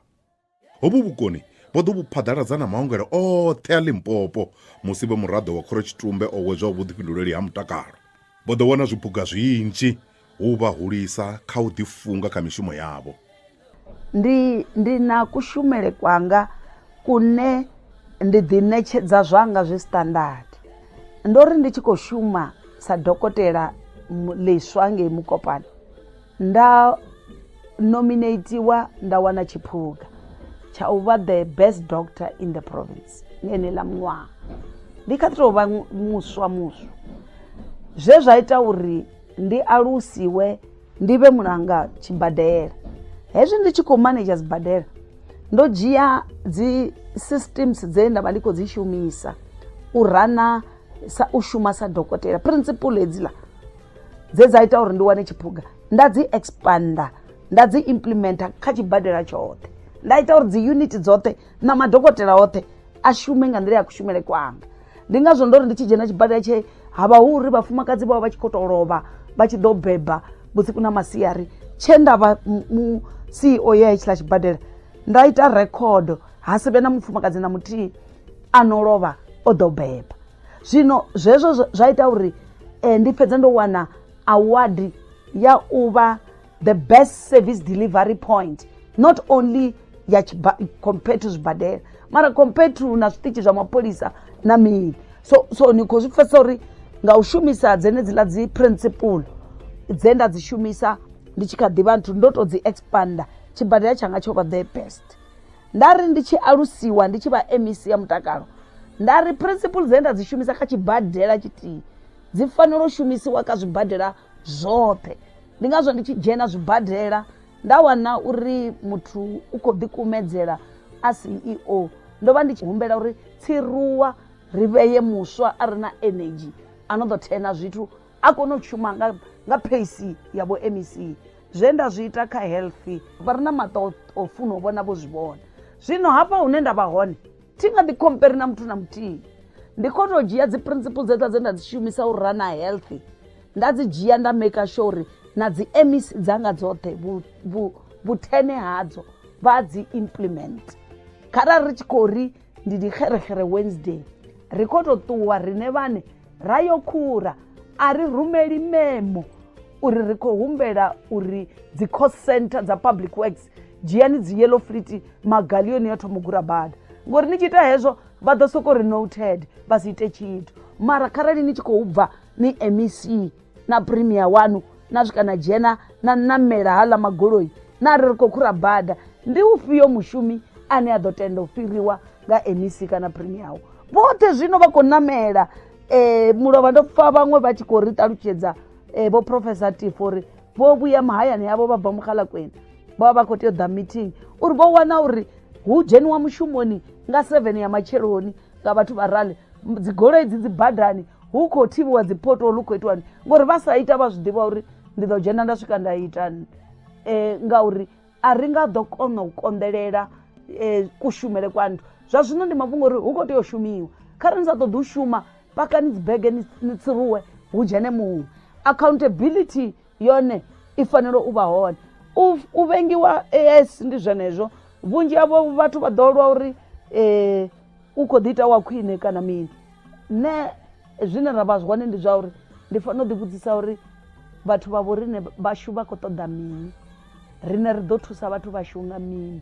Hovhu vhukoni vho ḓo vhu phaḓaladza na maongelo oṱhe a Limpopo musi vho muraḓo wa Khorotshitumbe o wedzwa vhuḓifhinduleli ha mutakalo. Vho ḓo wana zwiphuga zwinzhi hu vha hulisa kha u ḓifunga kha mishumo yavho. Ndi na kushumele kwanga kune ndi ḓiṋetshedza zwanga zwi standard. Ndo ri ndi tshi khou shuma sa dokotela ḽiswa ngei Mukopane nda nominatiwa nda wana tshiphuga tsha u vha the best doctor in the province ngene ḽa muṅwaha. Ndi kha ḓi tou vha muswa. Zwe zwa ita uri ndi alusiwe ndi vhe mulanga tshibadela. Hezwi ndi tshi khou manage sibadela ndo dzhia dzi systems dze nda vha ndi khou dzi shumisa u rana u shuma sa dokotela. Principle hedziḽa dze dza ita uri ndi wane tshiphuga nda dzi expanda, nda dzi implementa kha tshibadela tshoṱhe. Nda ita uri dzi unit dzoṱhe na madokotela oṱhe a shume nga nḓila ya kushumele kwanga. Ndi ngazwo ndo ri ndi tshi dzhena tshibadela tshe havha hu uri vhafumakadzi vha vha tshi khou tou lovha vha tshi ḓo beba vhusiku na masiari, tshe nda vha mu CEO ya hetshiḽa tshibadela nda ita record ha si vhe na mufumakadzi na muthihi ano lovha o ḓo beba. Zwino zwezwo zwa ita uri ndi fhedza ndo wana award ya u vha the best service delivery point, not only ya compared to zwibadela mara compared to na zwiṱitshi zwa mapholisa na mini. So ni khou zwi pfesa uri nga u shumisa dzenedziḽa dzi principle dze nda dzi shumisa ndi tshi kha ḓivha nthu ndo to dzi expanda, tshibadela tshanga tsho vha the best. Nda ri ndi tshi alusiwa ndi tshi vha MEC ya mutakalo nda ri principle dze nda dzi shumisa kha tshibadela tshithihi dzi fanela u shumisiwa kha zwibadela zwoṱhe. Ndi ngazwo ndi tshi dzhena zwibadela nda wana uri muthu u khou ḓikumedzela a CEO, ndo vha ndi tshi humbela uri tsiruwa ri vheye muswa a re na energy a no ḓo thena zwithu a kone u shuma nga pace ya vho MEC. Zwe nda zwi ita kha health vha ri na maṱo o funa u vhona vho zwi vhona. Zwino hafha hune nda vha hone thi nga ḓi compare na muthu na muthihi. Ndi khou tou dzhia dzi principles dze nda dzi shumisa u rana health nda dzi dzhia nda make sure uri na dzi MEC dzanga dzoṱhe vhuthene hadzo vha dzi implement. Kharali ri tshi khou ri ndi di xerexere Wednesday ri khou tou ṱuwa riṋe vhaṋe ra yo khura a ri rumeli memo uri ri khou humbela uri dzi cost center dza public works dzhiani dzi yellow fleet magalioni ya thoma gura bada, ngori ni tshi ita hezwo vha ḓo soko ri noted vha si ite tshithu. Mara kharali ni tshi khou bva ni MEC na premier wanu na swika na dzhena na namela haḽa magoloi na ri khou khura bada, ndi ufhio mushumi ane a ḓo tenda u fhiriwa nga MEC kana premier wawo? Vhoṱhe zwino vha khou namela. Mulovha ndo pfa vhaṅwe vha tshi khou ri ṱalutshedza vho Professor Tifo uri vho vhuya mahayani yavho vha bva Mukgalakweni vha vha khou tea u ḓa meeting uri vho wana uri hu dzheniwa mushumoni nga 7 ya matsheloni nga vhathu vha rali dzi goloi dzi badani hu khou thivhiwa dzi potolo hu khou itiwani, ngori vha sa ita vha zwi ḓivha uri ndi ḓo dzhena nda swika nda ita ngauri a ri nga ḓo kona u konḓelela kushumele kwa nthu. Zwa zwino ndi mafhungo uri hu khou tea u shumiwa. Kharali ni sa ṱoḓi u shuma pakani dzi bege ni tsiruwe hu dzhene muṅwe. Accountability yone i fanela u vha hone. U vhengiwa AS ndi zwenezwo, vhunzhi havho vhathu vha ḓo lwa uri u khou ḓi ita wa khwine kana mini. Nṋe zwine ra vha zwone ndi zwa uri ndi fanela u ḓivhudzisa uri vhathu vha vho riṋe vhashu vha khou ṱoḓa mini, riṋe ri ḓo thusa vhathu vhashu nga mini.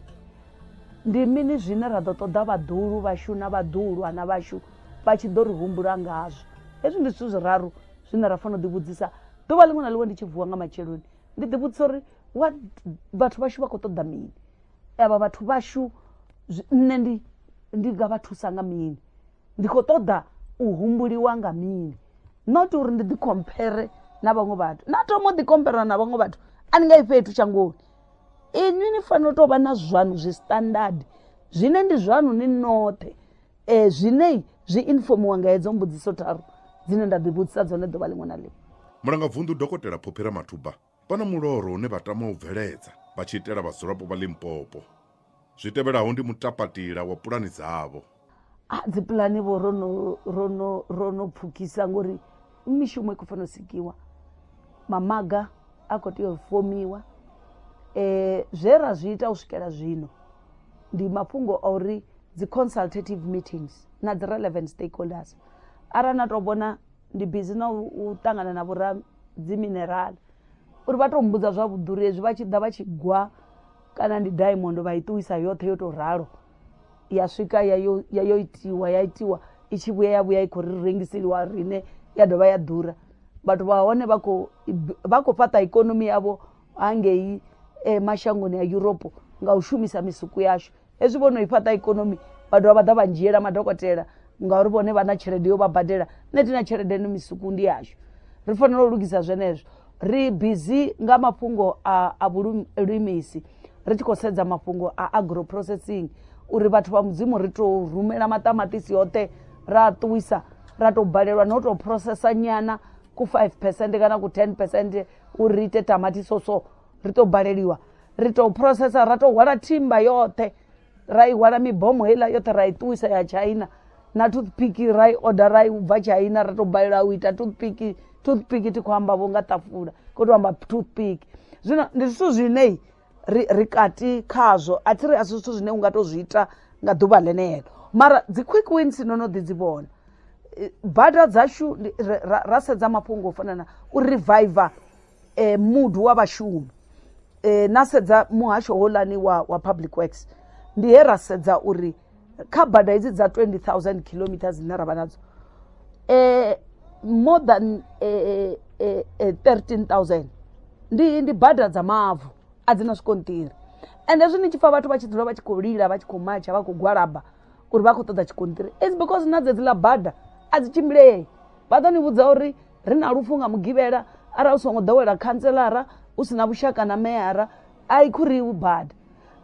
ndi mini zwine ra ḓo ṱoḓa vhaḓulu vhashu na vhaḓulwa na vhashu vha tshi ḓo ri humbula ngazwo. Hezwi ndi zwithu zwiraru zwine ra fanela u ḓivhudzisa ḓuvha ḽiṅwe na ḽiṅwe ndi tshi vuwa nga matsheloni, ndi ḓivhudzisa uri vhathu vhashu vha khou ṱoḓa mini, avha vhathu vhashu nṋe ndi nga vha thusa nga mini, ndi khou ṱoḓa u humbuliwa nga mini, not uri ndi ḓikhomphare na vhaṅwe vhathu. Na thoma u ḓikhomphera na vhaṅwe vhathu a ni nga i fhethu shangoni. Inwi ni fanela u tou vha na zwaṋu zwi standard zwine ndi zwaṋu ni noṱhe, zwine zwi informiwa nga hedzo mbudziso tharu dzine nda ḓivhudzisa dzone ḓuvha ḽiṅwe na ḽiṅwe. Mulangavunḓu Dokotela Phophira Mathubha vha na muloro une vha tama u bveledza vha tshi itela vhadzulapo vha Limpopo. Zwi tevhelaho ndi mutapatila wa pulani dzavho. Dzi pulani vho rono pfukisa ngori mishumo i khou fanela u sikiwa, mamaga a khou tea u fomiwa. Zwe ra zwi ita u swikela zwino ndi mafhungo a uri dzi consultative meetings na dzi relevant stakeholders. Arali na tou vhona ndi busy na u ṱangana na vhora dzi mineral uri vha tou mbudza zwavhuḓi uri hezwi vha tshi ḓa vha tshi gwa kana ndi diamond vha i ṱuwisa yoṱhe yo tou ralo ya swika ya yo itiwa i tshi vhuya ya vhuya i khou ri rengiseliwa rine ya dovha ya ḓura. Vhathu vha hone vha khou fhaṱa ikonomi yavho hangei mashangoni ya Europe nga u shumisa misuku yashu. Hezwi vho no i fhaṱa ikonomi vha dovha vha ḓa vha dzhiela madokotela ngauri vhone vha na tshelede yo vha badela, nṋe tina tshelede ni misuku ndi yashu. Ri fanela u lugisa zwenezwo, ri busy nga mafhungo a vhulimisi ri tshi khou sedza mafhungo a agro processing uri vhathu vha mudzimu ri tou rumela maṱamaṱisi yoṱhe ra ṱuwisa ra tou balelwa no tou processa nyana ku 5% kana ku 10% uri ri ite tamati soso ri tou baleliwa, ri tou processa ra tou hwala timba yoṱhe ra i hwala mibomo heiḽa yoṱhe ra i ṱuwisa ya China na toothpick ra i order ra i bva China ra tou balelwa u ita toothpick ti khou amba vho nga ṱafula khou tou amba toothpick. Zwino ndi zwithu zwine ri kati khazwo a thi ri a si zwithu zwine u nga tou zwi ita nga ḓuvha ḽeneḽo, mara dzi quick wins no ḓi dzi vhona. Bada dzashu ra sedza mafhungo o fana na u reviver mood wa vhashumi, na sedza muhasho hoḽani wa public works ndi he ra sedza uri kha bada hedzi dza 20,000 kilometers dzine ra vha nadzo more than 13,000 ndi bada dza mavu a dzi na zwikontiri. And hezwi ni tshi pfa vhathu vha tshi dzula vha tshi khou lila vha tshi khou matsha vha khou gwalaba uri vha khou ṱoḓa tshikonṱiri, it's because na dzedziḽa bada a dzi tshimbilei. Vha ḓo ni vhudza uri ri na lufu nga mugivhela arali u songo ḓowela khantselara u si na vhushaka na meyara a i khuriwi bada.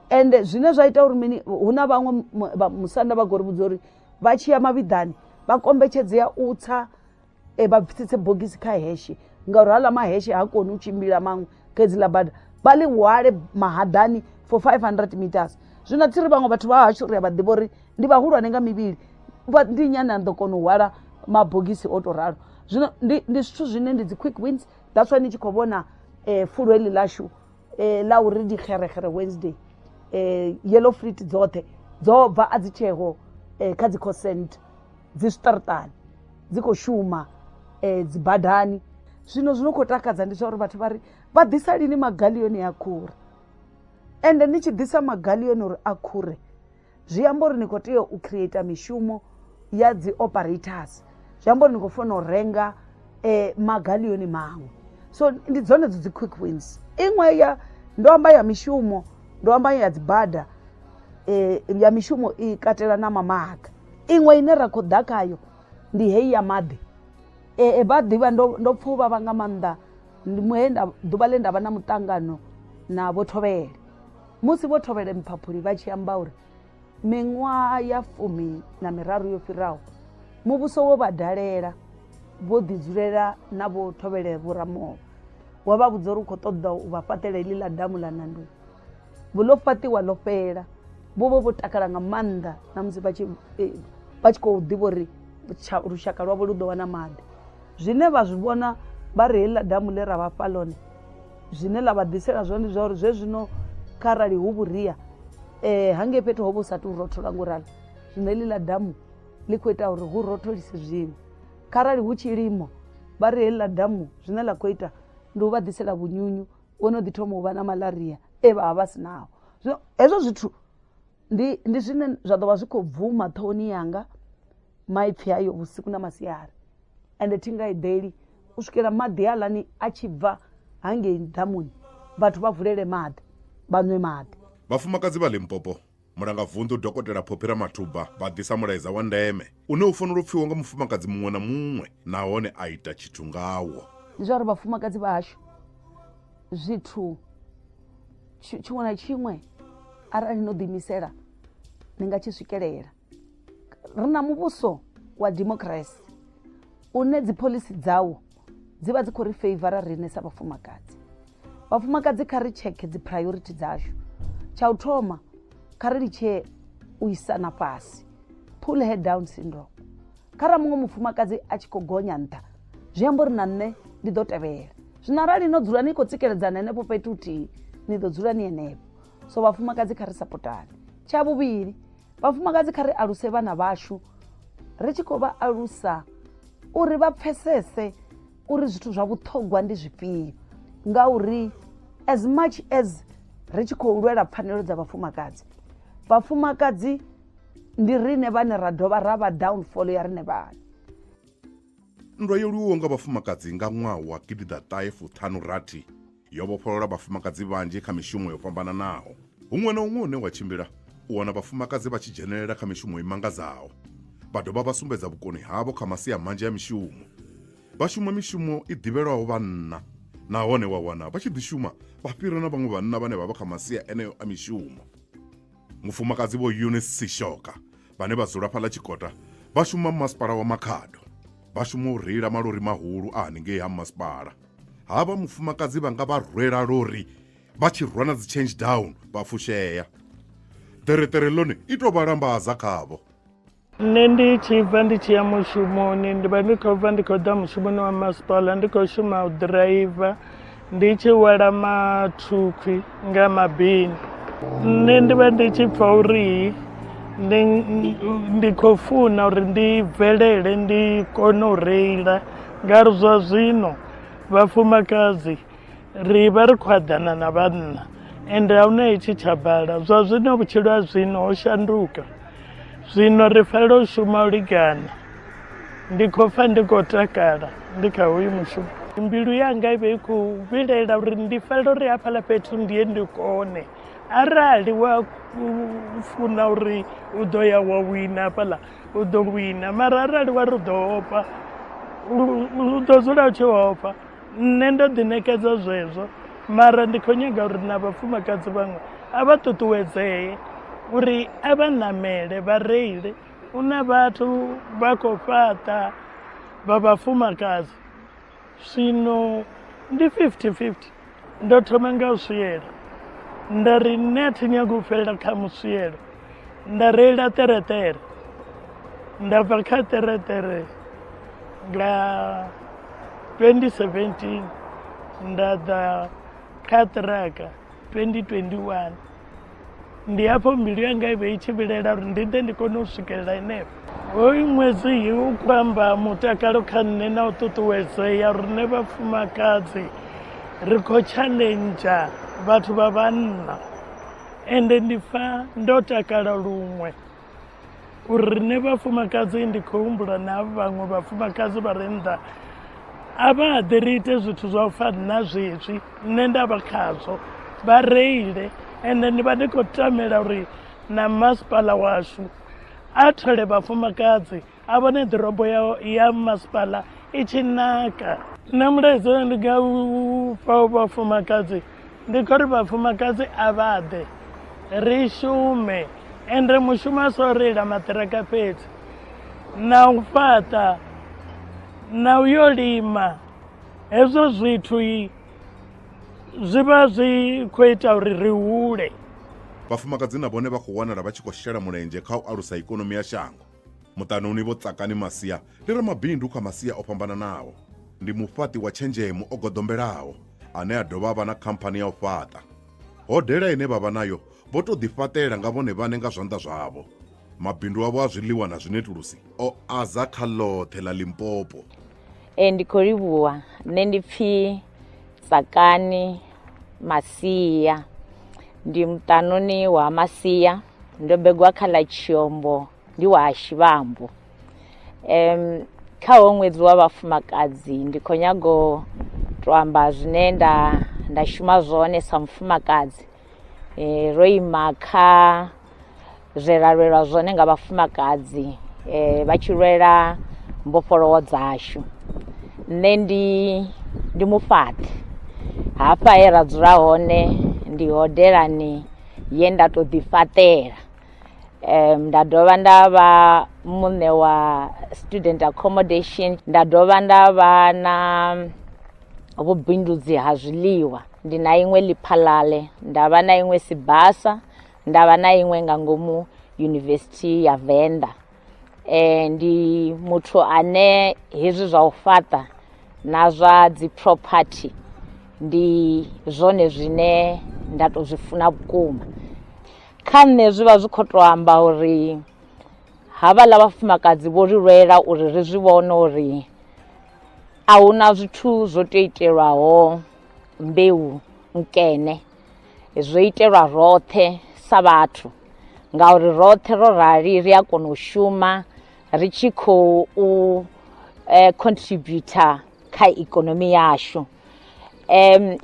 And zwine zwa ita uri mini, hu na vhaṅwe musanda vha khou ri vhudza uri vha tshi ya mavhiḓani vha kombetshedzea u tsa vha bvisitse bogisi kha heshe ngauri haḽa maheshe ha koni u tshimbila maṅwe kha hedziḽa bada vha ḽi hwale mahaḓani for 500 meters. Zwino thi ri vhaṅwe vhathu vha hashu ri a vha ḓivha uri ndi vhahulwane nga mivhili ndi nyana ḓo kona u hwala mabogisi o tou ralo. Zwino ndi zwithu zwine ndi dzi quick wins. That's why ni tshi khou vhona fulo heḽi ḽashu ḽa uri ndi xerexere Wednesday, yellow fruit dzoṱhe dzo bva a dzi tsheho kha dzi cosent dzi zwiṱaraṱani dzi khou shuma dzi badani. Zwino zwino khou takadza ndi zwa uri vhathu vha ri vha ḓisa lini magalioni a khure, ende ni tshi ḓisa magalioni uri a khure zwi amba uri ni khou tea u create mishumo ya dzi operators, zwi amba uri ni khou fanela u renga magalioni maṅwe. So ndi dzone dzi quick wins. Iṅwe ndo amba ya mishumo, ndo amba ya dzi bada ya mishumo i katela na mamaga. Iṅwe ine ra khou ḓa khayo ndi heyi ya maḓi. Vha ḓivha ndo pfa u vhavha nga maanḓa ndi ḓuvha ḽe nda vha na muṱangano na Vho Thovhele. Musi Vho Thovhele Mphaphuli vha tshi amba uri miṅwaha ya 13 yo fhiraho muvhuso wo vha dalela vho ḓi dzulela na Vho Thovhele Vho Ramoho wa vha vhudza uri u khou ṱoḓa u vha fhaṱela heḽi ḽa damu ḽa Nanduni. Ḽo fhaṱiwa ḽo fhela, vho takala nga maanḓa na musi vha tshi khou ḓivha uri lushaka lwavho lu ḓo wana maḓi. Zwine vha zwi vhona vha ri heḽi ḽa damu ḽe ra vha fha ḽone zwine ḽa vha ḓisela zwone zwa uri zwezwino kharali hu vhuria hangei fhethu ho vha hu sathu rothola ngoralo, zwino heḽi ḽa damu ḽi khou ita uri hu rotholise zwiṅwe. Kharali hu tshilimo vha ri heḽi ḽa damu zwine ḽa khou ita ndi u vha ḓisela vhunyunyu, wo no ḓi thoma u vha na malaria vha vha si naho. Zwino hezwo zwithu ndi zwine zwa ḓo vha zwi khou bvuma ṱhohoni yanga maipfhi ayo vhusiku na masiari ende thi nga eḓeli u swikela maḓi aḽani a tshi bva hangei ḓamuni vhathu vha vulele maḓi vha nwe maḓi. Vhafumakadzi vha Limpopo, mulanga vunḓu dokotela Phopira Mathuba vha ḓisa mulaedza wa ndeme une u fanela u pfiwa nga mufumakadzi muṅwe na muṅwe nahone a ita tshithu ngawo. Ndi zwa uri vhafumakadzi vha hashu zwithu tshiṅwe na tshiṅwe arali no ḓiimisela ni nga tshi swikelela. Ri na muvhuso wa democracy une dzipholisi dzawo dzi vha dzi khou ri favora riṋe sa vhafumakadzi. Vhafumakadzi kha ri tsheke dzi priority dzashu. Tsha u thoma kha ri litshe u isana fhasi, pull her down syndrome. Kharali muṅwe mufumakadzi a tshi khou gonya nṱha zwi amba uri na nṋe ndi ḓo tevhela. Zwino arali no dzula ni khou tsikeledzana henefho fhethu huthihi ni ḓo dzula ni henefho. So vhafumakadzi kha ri sapotane. Tsha vhuvhili vhafumakadzi kha ri aluse vhana vhashu ri tshi khou vha alusa uri vha pfesese uri zwithu zwa vhuṱhogwa ndi zwifhio, ngauri as much as ri tshi khou lwela pfanelo dza vhafumakadzi ndi riṋe vhane ra dovha ra vha downfall ya riṋe vhane. Nndwa yo liwaho nga vhafumakadzi nga ṅwaha wa 1956 yo vhofholola vhafumakadzi vhanzhi kha mishumo yo fhambananaho. Huṅwe na huṅwe hune wa tshimbila u wana vhafumakadzi vha tshi dzhenelela kha mishumo i mangadzaho, vha dovha vha sumbedza vhukoni havho kha masia manzhi ya mishumo. Vha shuma mishumo i ḓivhelwaho vhanna nahone wa wana vha tshi ḓi shuma vha fhira na vhaṅwe vhanna vhane vha vha kha masia eneyo a mishumo. Mufumakadzi vho Eunice Sishoka vhane vha dzula fhaḽa Tshikota vha shuma masipala wa Makhado, vha shuma u reila malori mahulu a haningei ha masipala. Havha mufumakadzi vha nga vha rwela lori vha tshi rwa na dzi change down vha fushea. Ṱereṱere ḽone i tou vha lambaza khavho. Nṋe ndi tshi bva ndi tshi ya mushumoni ndi vha ndi khou bva ndi khou ḓa mushumoni wa masipala ndi khou shuma u ḓiraiva ndi tshi wela mathukhwi nga mabini. Nṋe ndi vha ndi tshi pfha uri ndi khou funa uri ndi bvelele ndi kone u reila ngauri zwa zwino vhafumakadzi ri vha ri khou eḓana na vhanna ende a huna itshi tsha bala. Zwa zwino vhutshilo ha zwino ho shanduka, zwino ri fanela u shuma u lingana. Ndi khou pfha ndi khou takala ndi kha hoyu mushumo. Mbilu yanga i vha i khou vhilela uri ndi fanela uri hafhaḽa fhethu ndiye ndi kone. Arali wa funa uri u ḓo ya wa wina hafhaḽa u ḓo wina, mara arali wa ri u ḓo ofha u ḓo dzula u tshi ofha. Nṋe ndo ḓiṋekedza zwezwo, mara ndi khou nyaga uri na vhafumakadzi vhaṅwe a vha ṱuṱuwedzee uri a vha ṋamele vha reile. Hu na vhathu vha khou fhaṱa vha vhafumakadzi, zwino ndi 50-50. Ndo thoma nga u swiela nda ri nṋe a thi nyagi u fhelela kha muswielo, nda reila ṱereṱere. Nda bva kha ṱereṱere nga 2017 nda ḓa kha ṱiraka 2021. Ndi hafho mbilu yanga i vha i tshi vhilela uri ndi ḓe ndi kone u swikelela henefho. Hoyu ṅwedzi u khou amba mutakalo kha nṋe na u ṱuṱuwedzea uri nṋe vhafumakadzi ri khou challenja vhathu vha vhanna ende ndi pfha ndo takala luṅwe uri riṋe vhafumakadzi ndi khou humbula na vhaṅwe vhafumakadzi vha re nnḓa a vha ḓe ri ite zwithu zwa u fana na zwezwi nṋe nda vha khazwo, vha reile. Ende ndi vha ndi khou tamela uri na masipala washu a thole vhafumakadzi a vhone ḓorobo ya masipala i tshi naka. Na mulaedza ndi nga u fha vhafumakadzi ndi khou ri vhafumakadzi a vha ḓe ri shume, ende mushumo a so reila maṱiraka fhedzi, na u fhaṱa na u yo lima. Hezwo zwithu zwi vha zwi khou ita uri ri hule. Vhafumakadzi na vhone vha khou wanala vha tshi khou shela mulenzhe kha u alusa ikonomi ya shango. Muṱani vho Tsakani Masia ndi ramabindu kha masia o fhambananaho. Ndi mufhaṱi wa tshenzhemo o goḓombelaho ane a dovha vha na khamphani ya u fhaṱa. Hodela ine vha vha nayo vho tou ḓifhaṱela nga vhone vhaṋe nga zwanḓa zwavho. Mabindu avho a zwiḽiwa na zwinetulusi o aza kha ḽoṱhe ḽa Limpopo. Ndi khou livhuwa nṋe ndi pfhi Tsakani Masia, ndi muṱanoni wa Masia ndo begwa kha ḽa Tshiombo ndi wa Tshivhambu. Kha ṅwedzi wa vhafumakadzi ndi khou nyaga u to amba zwine nda shuma zwone sa mufumakadzi. Ro ima kha zwe ra lwelwa zwone nga vhafumakadzi vha tshi lwela mbofholowo dzashu. Nṋe ndi mufhaṱi hafha he ra dzula hone ndi hodelani ye nda to ḓifhaṱela. Nda dovha nda vha muṋe wa student accommodation, nda dovha nda vha na vhubindudzi ha zwiḽiwa. Ndi na iṅwe Lephalale, nda vha na iṅwe Sibasa, nda vha na iṅwe nga ngomu University ya Venda. Ndi muthu ane hezwi zwa u fhaṱa na zwa dzi property ndi zwone zwine nda to zwi funa vhukuma. Kha nṋe zwi vha zwi khou tou amba uri havhaḽa vhafumakadzi vho ri lwela uri ri zwi vhone uri a huna zwithu zwo tou itelwaho mbeu nkene, zwo itelwa roṱhe sa vhathu, ngauri roṱhe ro rali ri a kona u shuma ri tshi khou contributor kha ikonomi yashu.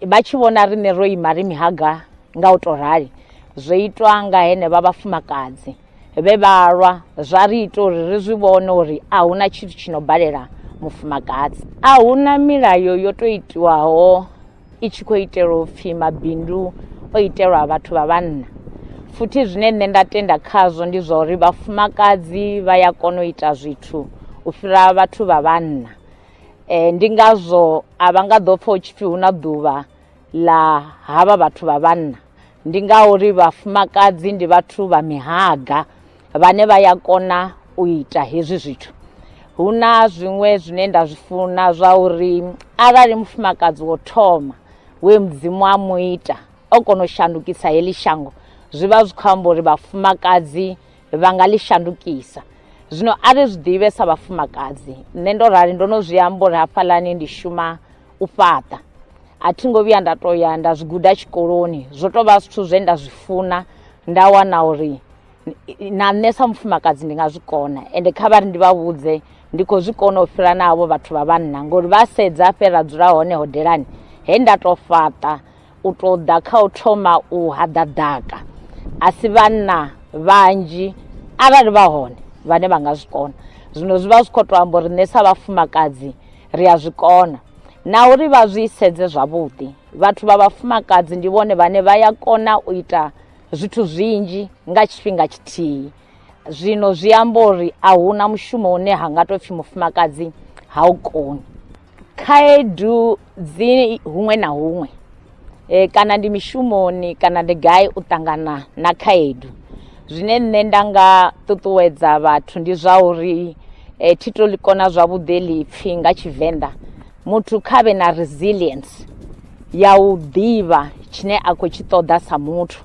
Vha tshi vhona riṋe ro ima ri mihaga nga u tou rali zwo itwa nga henevha vhafumakadzi vhe vhalwa, zwa ri ita uri ri zwi vhone uri a huna tshithu tshi no balela mufumakadzi. A huna milayo yo tou itiwaho i tshi khou itelwa u pfhi mabindu o itelwa vhathu vha vhanna. Futhi zwine nṋe nda tenda khazwo ndi zwa uri vhafumakadzi vha ya kona u ita zwithu u fhira vhathu vha vhanna. Ndi ngazwo a vha nga ḓo pfha hu tshi pfhi hu na ḓuvha ḽa havha vhathu vha vhanna. Ndi ngauri vhafumakadzi ndi vhathu vha mihaga vhane vha ya kona u ita hezwi zwithu. Hu na zwiṅwe zwine nda zwi funa zwa uri arali mufumakadzi wo thoma we Mudzimu a muita o kona u shandukisa heḽi shango, zwi vha zwi khou amba uri vhafumakadzi vha nga ḽi shandukisa. Zwino a ri zwi ḓivhe sa vhafumakadzi, nṋe ndo rali ndo no zwi amba uri hafhaḽani ndi shuma u fhaṱa. A thi ngo vhuya nda to ya nda zwi guda tshikoloni, zwo tou vha zwithu zwe nda zwi funa nda wana uri na nṋe sa mufumakadzi ndi nga zwi kona. Ende kha vhari ndi vha vhudze ndi khou zwi kona u fhira navho vhathu vha vhanna, ngori vha sedza fhe ra dzula hone hodelani he nda to fhaṱa u to ḓa kha u thoma u haḓa ḓaka. A si vhanna vhanzhi arali vha hone vhane vha nga zwi kona. Zwino zwi vha zwi khou tou amba uri nṋe sa vhafumakadzi ri a zwi kona, na uri vha zwi sedze zwavhuḓi. Vhathu vha vhafumakadzi ndi vhone vhane vha ya kona u ita zwithu zwinzhi nga tshifhinga tshithihi. Zwino zwi amba uri a huna mushumo une ha nga tou pfhi mufumakadzi ha u koni. Khaedu dzi huṅwe na huṅwe, kana ndi mishumoni kana ndi gai u ṱangana na khaedu. Zwine nṋe nda nga ṱuṱuwedza vhathu ndi zwa uri thi to ḽi kona zwavhuḓi ḽi pfhi nga Tshivenḓa, muthu kha vhe na resilience ya u ḓivha tshine a khou tshi ṱoḓa sa muthu.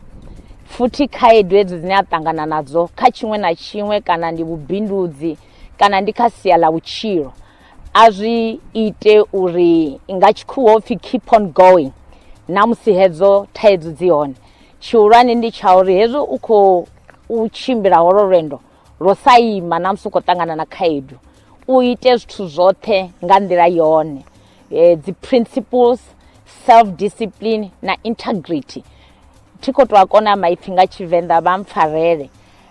Futhi khaedu hedzi dzine a ṱangana nadzo kha tshiṅwe na tshiṅwe, kana ndi vhubindudzi kana ndi kha sia ḽa vhutshilo, a zwi ite uri nga tshikhuwa ho pfhi keep on going. Na musi hedzo thaidzo dzi hone, tshihulwane ndi tsha uri hezwi u khou tshimbila holo lwendo lwo sa ima na musi u khou ṱangana na khaedu, u ite zwithu zwoṱhe nga nḓila yone. Dzi principles, self discipline na integrity, thi khou tou a kona maipfhi nga Tshivenḓa, vha mpfarele.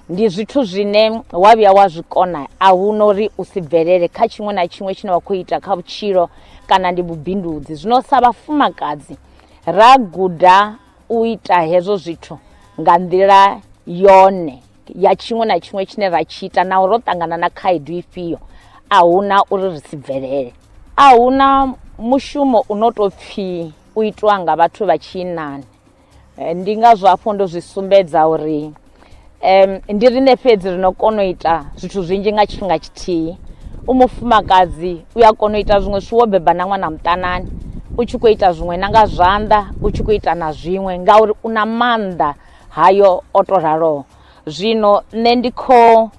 Ndi zwithu zwine wa vhuya wa zwi kona a huna uri u si bvelele kha tshiṅwe na tshiṅwe tshine wa khou ita kha vhutshilo kana ndi vhubindudzi. Zwino sa vhafumakadzi ra guda u ita hezwo zwithu nga nḓila yone ya tshiṅwe na tshiṅwe tshine ra tshi ita, na uri ro ṱangana na khaedu ifhio a huna uri ri si bvelele. A huna mushumo u no tou pfhi u itiwa nga vhathu vha tshinnani. Ndi ngazwo hafho ndo zwi sumbedza uri ndi riṋe fhedzi ri no kona u ita zwithu zwinzhi nga tshifhinga tshithihi. U mufumakadzi u ya kona u ita zwiṅwe zwithu wo beba na ṅwana muṱanani, u tshi khou ita zwiṅwe na nga zwanḓa, u tshi khou ita na zwiṅwe ngauri u na maanḓa hayo o to raloho. Zwino nṋe ndi khou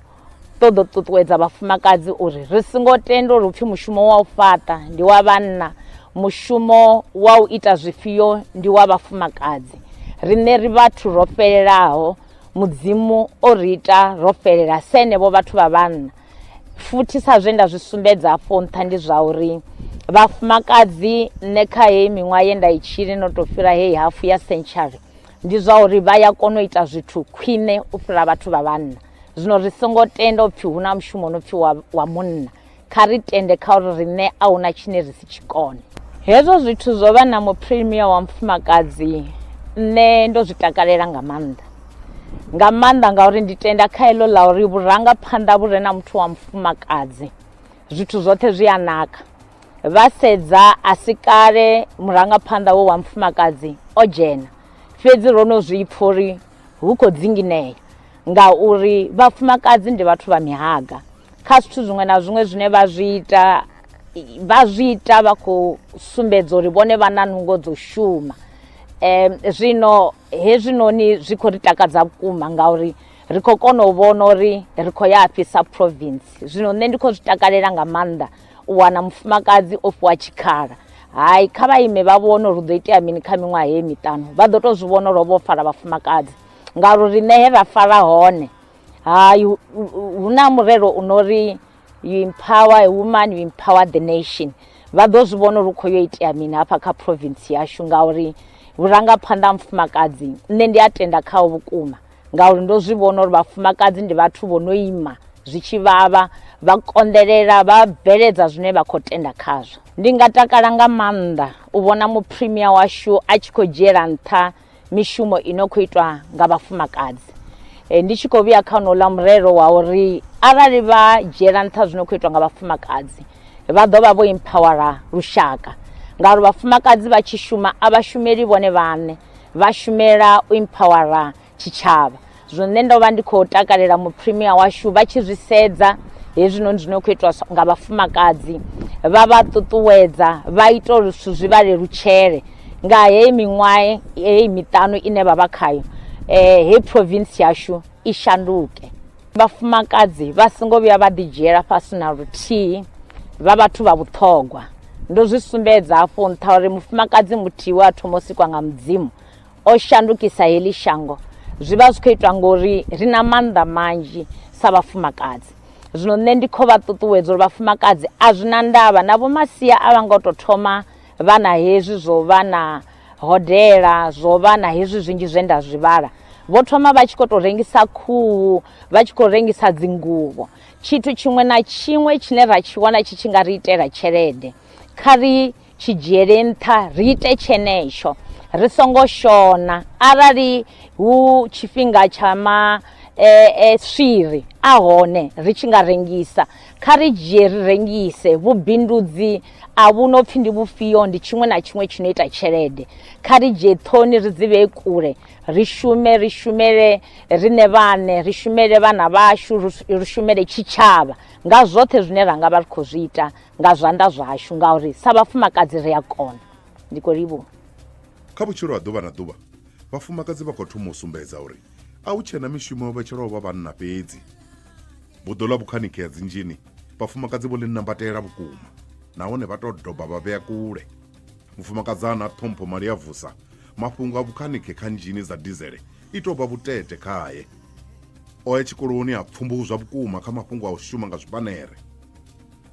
ṱoḓa u ṱuṱuwedza vhafumakadzi uri ri songo tenda uri upfhi mushumo wa u fhaṱa ndi wa vhanna, mushumo wa u ita zwifhio ndi wa vhafumakadzi. Riṋe ri vhathu ro fhelelaho, mudzimu o ri ita ro fhelela senevho vhathu vha vhanna. Futhi sa zwe nda zwi sumbedza afho nṱha ndi zwa uri vhafumakadzi nṋe kha heyi miṅwaha ye nda i tshili no tou fhira heyi hafu ya century ndi zwa uri vha ya kona u ita zwithu khwine u fhira vhathu vha vhanna. Zwino ri songo tenda upfhi hu na mushumo no pfhi wa munna, kha ri tende kha uri riṋe a huna tshine ri si tshikone. Hezwo zwithu zwo vha na mupremier wa mufumakadzi nṋe ndo zwi takalela nga maanḓa ngauri ndi tenda kha heḽo ḽa uri vhurangaphanḓa vhu re na muthu wa mufumakadzi zwithu zwoṱhe zwi a naka. Vha sedza a si kale murangaphanḓa wo wa mufumakadzi o dzhena, fhedzi ro no zwi pfha uri hu khou dzingineya ngauri vhafumakadzi ndi vhathu vha mihaga. Kha zwithu zwiṅwe na zwiṅwe zwine vha zwi ita vha khou sumbedza uri vhone vha na nungo dzo shuma. Zwino hezwinoni zwi khou ri takadza vhukuma ngauri ri khou kona u vhona uri ri khou ya afhi sa province. Zwino nṋe ndi khou zwi takalela nga maanḓa u wana mufumakadzi o fhiwa tshikhala. Hayi, kha vha ime vha vhone uri hu ḓo itea mini kha miṅwaha heyi miṱanu, vha ḓo tou zwi vhona uri vho fara vhafumakadzi ngauri riṋe he ra fara hone hayi hu na murero u no ri you empower a woman, you empower the nation. Vha ḓo zwi vhona uri hu khou yo itea mini hafha kha province yashu ngauri vhurangaphanḓa ha mufumakadzi nṋe ndi a tenda khawo vhukuma ngauri ndo zwi vhona uri vhafumakadzi ndi vhathu vho no ima zwi tshi vhavha, vha konḓelela, vha bveledza zwine vha khou tenda khazwo. Ndi nga takala nga maanḓa u vhona mupremier washu a tshi khou dzhiela nṱha mishumo ino khou itwa nga vhafumakadzi. Ndi tshi khou vhuya kha honouḽa murero wa uri arali vha dzhiela nṱha zwino khou itwa nga vhafumakadzi vha ḓo vha vho empowera lushaka ngauri vhafumakadzi vha tshi shuma a vha shumeli vhone vhaṋe, vha shumela u empowera tshitshavha. Zwino nṋe ndo vha ndi khou takalela mupremier washu vha tshi zwi sedza hezwinoni zwino khou itwa nga vhafumakadzi vha vha ṱuṱuwedza, vha ita uri zwithu zwi vha lelutshele nga heyi miṅwaha heyi miṱanu ine vha vha khayo. Heyi province yashu i shanduke. Vhafumakadzi vha songo vhuya vha ḓi dzhiela fhasi na luthihi, vha vhathu vha vhuṱhogwa. Ndo zwi sumbedza hafho nṱha uri mufumakadzi muthihi we a thoma u sikwa nga mudzimu o shandukisa heḽi shango. Zwi vha zwi khou itwa ngori ri na maanḓa manzhi sa vhafumakadzi. Zwino nṋe ndi khou vha ṱuṱuwedza uri vhafumakadzi a zwi na ndavha na vho masia a vha ngo tou thoma vha na hezwi zwo vha na hodela, zwo vha na hezwi zwinzhi zwe nda zwi vhala. Vho thoma vha tshi khou tou rengisa khuhu, vha tshi khou rengisa dzinguvho. Tshithu tshiṅwe na tshiṅwe tshine ra tshi wana tshi nga ri itela tshelede kha ri tshi dzhiele nṱha, ri ite tshenetsho, ri songo shona. Arali hu tshifhinga tsha swiri a hone ri tshi nga rengisa, kha ri dzhie ri rengise. Vhubindudzi a vhu no pfhi ndi vhufhio, ndi tshiṅwe na tshiṅwe tshi no ita tshelede. Kha ri dzhie ṱhoni ri dzi vhee kule, ri shume, ri shumele riṋe vhaṋe, ri shumele vhana vhashu, ri shumele tshitshavha nga zwoṱhe zwine ra nga vha ri khou zwi ita nga zwanḓa zwashu ngauri sa vhafumakadzi ri a kona. Ndi khou livhuwa. Kha vhutshilo ha ḓuvha na ḓuvha vhafumakadzi vha khou thoma u sumbedza uri a hu tshena mishumo vhetshelaho vha vhanna fhedzi. Buḓo ḽa vhukhanikhi ha dzinzhini vhafumakadzi vho ḽi nambatela vhukuma nahone vha tou doba vha vhea kule. Mufumakadzi ana ṱhompho mali ya vusa mafhungo a vhukhanikhi kha nzhini dza dizele i tou vha vhutete khaye. O ya tshikoloni a pfumbudzwa vhukuma kha mafhungo a u shuma nga zwipanere.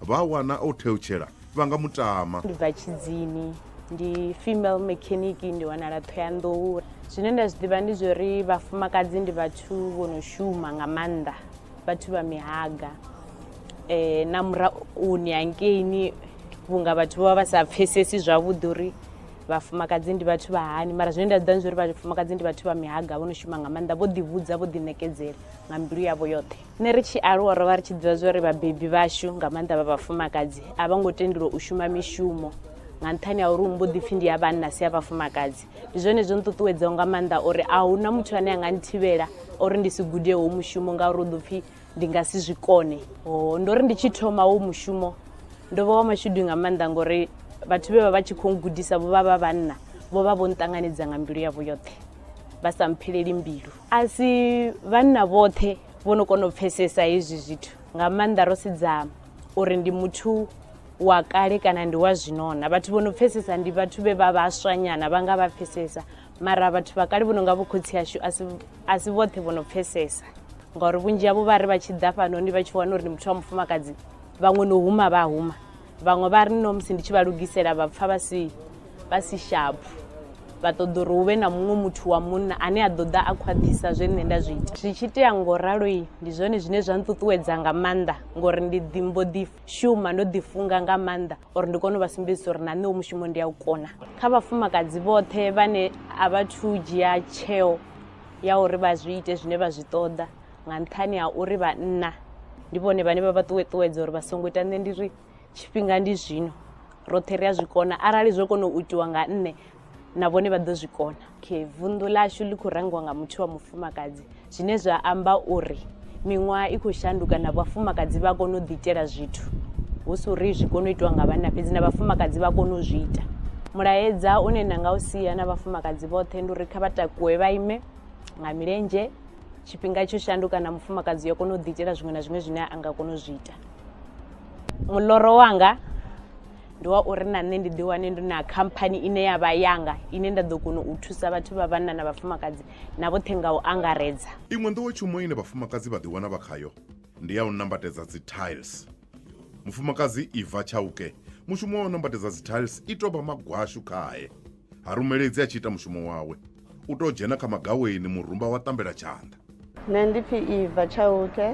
Vha wana o theutshela vha nga mutama. Ndi bva Tshidzini, ndi female mechanic, ndi wanala Thohoyandou. Zwine nda zwi ḓivha ndi zwori vhafumakadzi ndi vhathu vho no shuma nga maanḓa, vhathu vha mihaga. Na murauni hangeini vhunga vhathu vho vha vha sa pfhesesi zwavhuḓi uri vhafumakadzi ndi vhathu vha hani, mara zwine nda ḓivha ndi zwori vhafumakadzi ndi vhathu vha mihaga vho no shuma nga maanḓa, vho ḓivhudza, vho ḓiṋekedzela nga mbilu yavho yoṱhe. Nṋe ri tshi aluwa ro vha ri tshi ḓivha zwori vhabebi vhashu nga maanḓa vha vhafumakadzi a vha ngo tendelwa u shuma mishumo nga nṱhani ha uri mbo ḓipfhi ndi ya vhanna si ya vhafumakadzi. Ndi zwone zwo nṱuṱuwedzaho nga maanḓa uri a hu na muthu ane a nga nthivhela uri ndi si gude hoyu mushumo ngauri u ḓo pfhi ndi nga si zwi kone. Ndo ri ndi tshi thoma hoyu mushumo ndo vha wa mashudu nga maanḓa ngori vhathu vhe vha vha tshi khou gudisa vho vha vha vhanna vho vha vho nṱanganedza nga mbilu yavho yoṱhe vha sa mpheleli mbilu. A si vhanna vhoṱhe vho no kona u pfhesesa hezwi zwithu nga maanḓa ro sedza uri ndi muthu wa kale kana ndi wa zwinona. Vhathu vho no pfhesesa ndi vhathu vhe vha vhaswa nyana vha nga vha pfhesesa, mara vhathu vha kale vho no nga vhokhotsi ashu asi vhoṱhe vho no pfesesa ngauri vhunzhi havho vha ri vha tshi ḓa fhanoni vha tshi wana uri ndi muthu wa mufumakadzi vhaṅwe no huma vha huma vhaṅwe vha ri no musi ndi tshi vha lugisela vha pfa vha si shapu vha ṱoḓa uri hu vhe na muṅwe muthu wa munna ane a ḓo ḓa a khwaṱhisa zwe nṋe nda zwi ita zwi tshi tea ngoralo ndi zwone zwine zwa nṱuṱuwedza nga maanḓa ngori ndi mbo ḓi shuma ndo ḓifunga nga maanḓa uri ndi kone u vha sumbedzisa uri na nṋe u mushumo ndi a u kona kha vhafumakadzi vhoṱhe vhane a vha thu dzhia tsheo ya uri vha zwi ite zwine vha zwi ṱoḓa nga nṱhani ha uri vhanna ndi vhone vhane vha vha ṱuṱuwedza uri vha songo ita nṋe ndi ri tshifhinga ndi zwino roṱhe ri a zwi kona arali zwo kona u itiwa nga nne na vhone vha ḓo zwi kona vunḓu ḽashu ḽi khou rangiwa nga muthu wa mufumakadzi zwine zwa amba uri miṅwaha i khou shanduka na vhafumakadzi vha kone u ḓiitela zwithu hu si uri zwi kone u itiwa nga vhanna fhedzi na vhafumakadzi vha kone u zwi ita mulaedza une na nga u sia na vhafumakadzi vhoṱhe ndi uri kha vha takuwe vha ime nga milenzhe tshifhinga tsho shanduka na mufumakadzi yo kona u ḓiitela zwiṅwe na zwiṅwe zwine a nga kona u zwi ita muḽoro wanga ndi wa uri na nṋe ndi ḓi wane ndi na khamphani ine ya vha yanga ine nda ḓo kona u thusa vhathu vha vhanna na vhafumakadzi na vhoṱhe nga u angaredza iṅwe nḓowetshumo ine vhafumakadzi vha ḓiwana vha khayo ndi ya u nambatedza dzi tiles mufumakadzi Eva Chauke mushumo wa u nambatedza dzi tiles i tou vha magwashu khaye harumeledzi a tshi ita mushumo wawe u tou dzhena kha magaweni murumba wa ṱambela tshanḓa nṋe ndi pfi Eva Chauke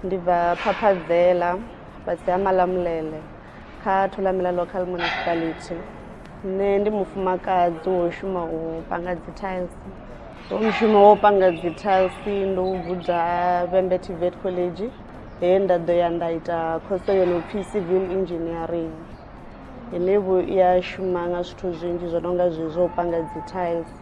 ndi bva Phaphazela fhasi ha Malamulele kha Thulamela Local Municipality nṋe ndi mufumakadzi wo shuma u panga dzi tiles mushumo wo panga dzi tiles ndo u guda Vhembe TVET College he nda ḓo ya nda ita course yo no pfi civil engineering ine ya shuma nga zwithu zwinzhi zwo no nga zwezwo u panga dzi tiles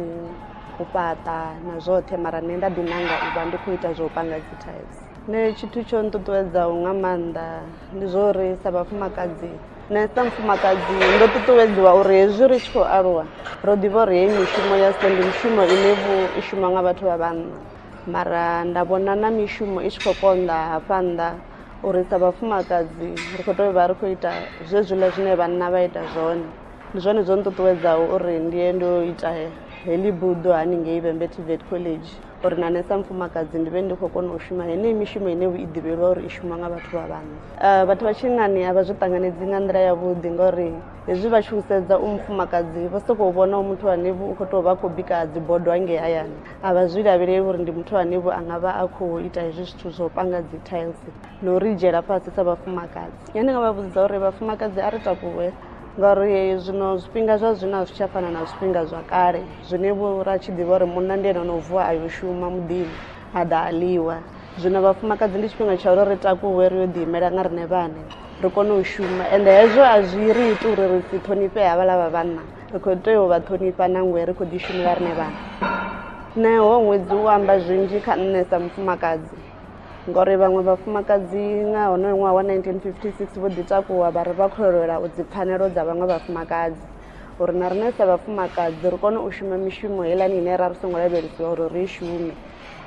u fhaṱa na zwoṱhe mara nṋe nda ḓinanga u vha ndi khou ita zwa u panga dzi tiles nṋe tshithu tsho nṱuṱuwedzaho nga maanḓa ndi zwo uri sa vhafumakadzi nṋe sa mufumakadzi ndo ṱuṱuwedziwa uri hezwi ri tshi khou aluwa ro ḓivha uri heyi mishumo ya so ndi mishumo ine i shuma nga vhathu vha vhanna mara nda vhona na mishumo i tshi khou konḓa hafha nnḓa uri sa vhafumakadzi ri khou tou vha ri khou ita zwezwiḽa zwine vhanna vha ita zwone ndi zwone zwo nṱuṱuwedzaho uri ndiye ndo ita heḽi buḓo haningei Vhembe TVET College uri na nṋe sa mufumakadzi ndi vhe ndi khou kona u shuma heneyi mishumo ine i ḓivhelwa uri i shuma nga vhathu vha vhanna vhathu vha tshinnani a vha zwi ṱanganedzi nga nḓila yavhuḓi ngauri hezwi vha tshi u sedza u mufumakadzi vha sokou vhona u muthu ane u khou tou vha a khou bika dzi bodo hangei hayani a vha zwi lavheleli uri ndi muthu ane a nga vha a khou ita hezwi zwithu zwa u panga dzi tiles na u ri dzhiela fhasi sa vhafumakadzi ndi nga vha vhudzisa uri vhafumakadzi a ri takuwe ngauri zwino zwifhinga zwa zwino a zwi tsha fana na zwifhinga zwa kale zwine vho ra tshi ḓivha uri munna ndi ene no vuwa ayo shuma muḓini a ḓa a ḽiwa zwino vhafumakadzi ndi tshifhinga tsha uri ri takuwe ri yo ḓiimela nga riṋe vhaṋe ri kone u shuma ende hezwo a zwi ri iti uri ri si ṱhonifhe havhaḽa vha vhanna ri khou tea u vha ṱhonifha nangwe ri khou ḓi shumela riṋe vhaṋe nṋe ho ṅwedzi u amba zwinzhi kha nṋe sa mufumakadzi ngauri vhaṅwe vhafumakadzi nga honoyo ṅwaha wa 1956 vho ḓi takuwa vha ri vha khou lwela u dzi pfhanelo dza vhaṅwe vhafumakadzi uri na riṋe sa vhafumakadzi ri kone u shuma mishumo heiḽani ine ra ri songo lavhelesiwa uri ri i shume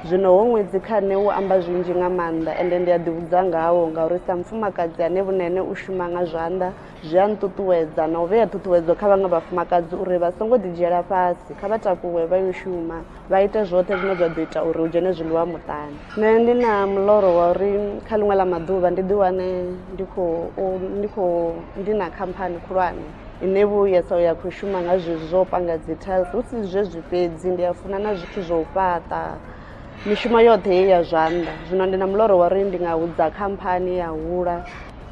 zwino ho ṅwedzi kha nṋe u amba zwinzhi nga maanḓa ende ndi a ḓivhudza ngawo ngauri sa mufumakadzi ane vhunene u shuma nga zwanḓa zwi a nṱuṱuwedza na u vhea ṱhuṱhuwedzo kha vhaṅwe vhafumakadzi uri vha songo ḓidzhiela fhasi kha vha takuwe vha yo shuma vha ite zwoṱhe zwine zwa ḓo ita uri hu dzhene zwiḽiwa muṱani nṋe ndi na muḽoro wa uri kha ḽiṅwe ḽa maḓuvha ndi ḓiwane ndi na khamphani khulwane ine vhuyesa ya khou shuma nga zwezwi zwa u panga dzi tiles hu si zwezwi fhedzi ndi a funa na zwithu zwa u fhaṱa mishumo yoṱhe heyi ya zwanḓa zwino ndi na muḽoro wa uri ndi nga hudza khamphani ya hula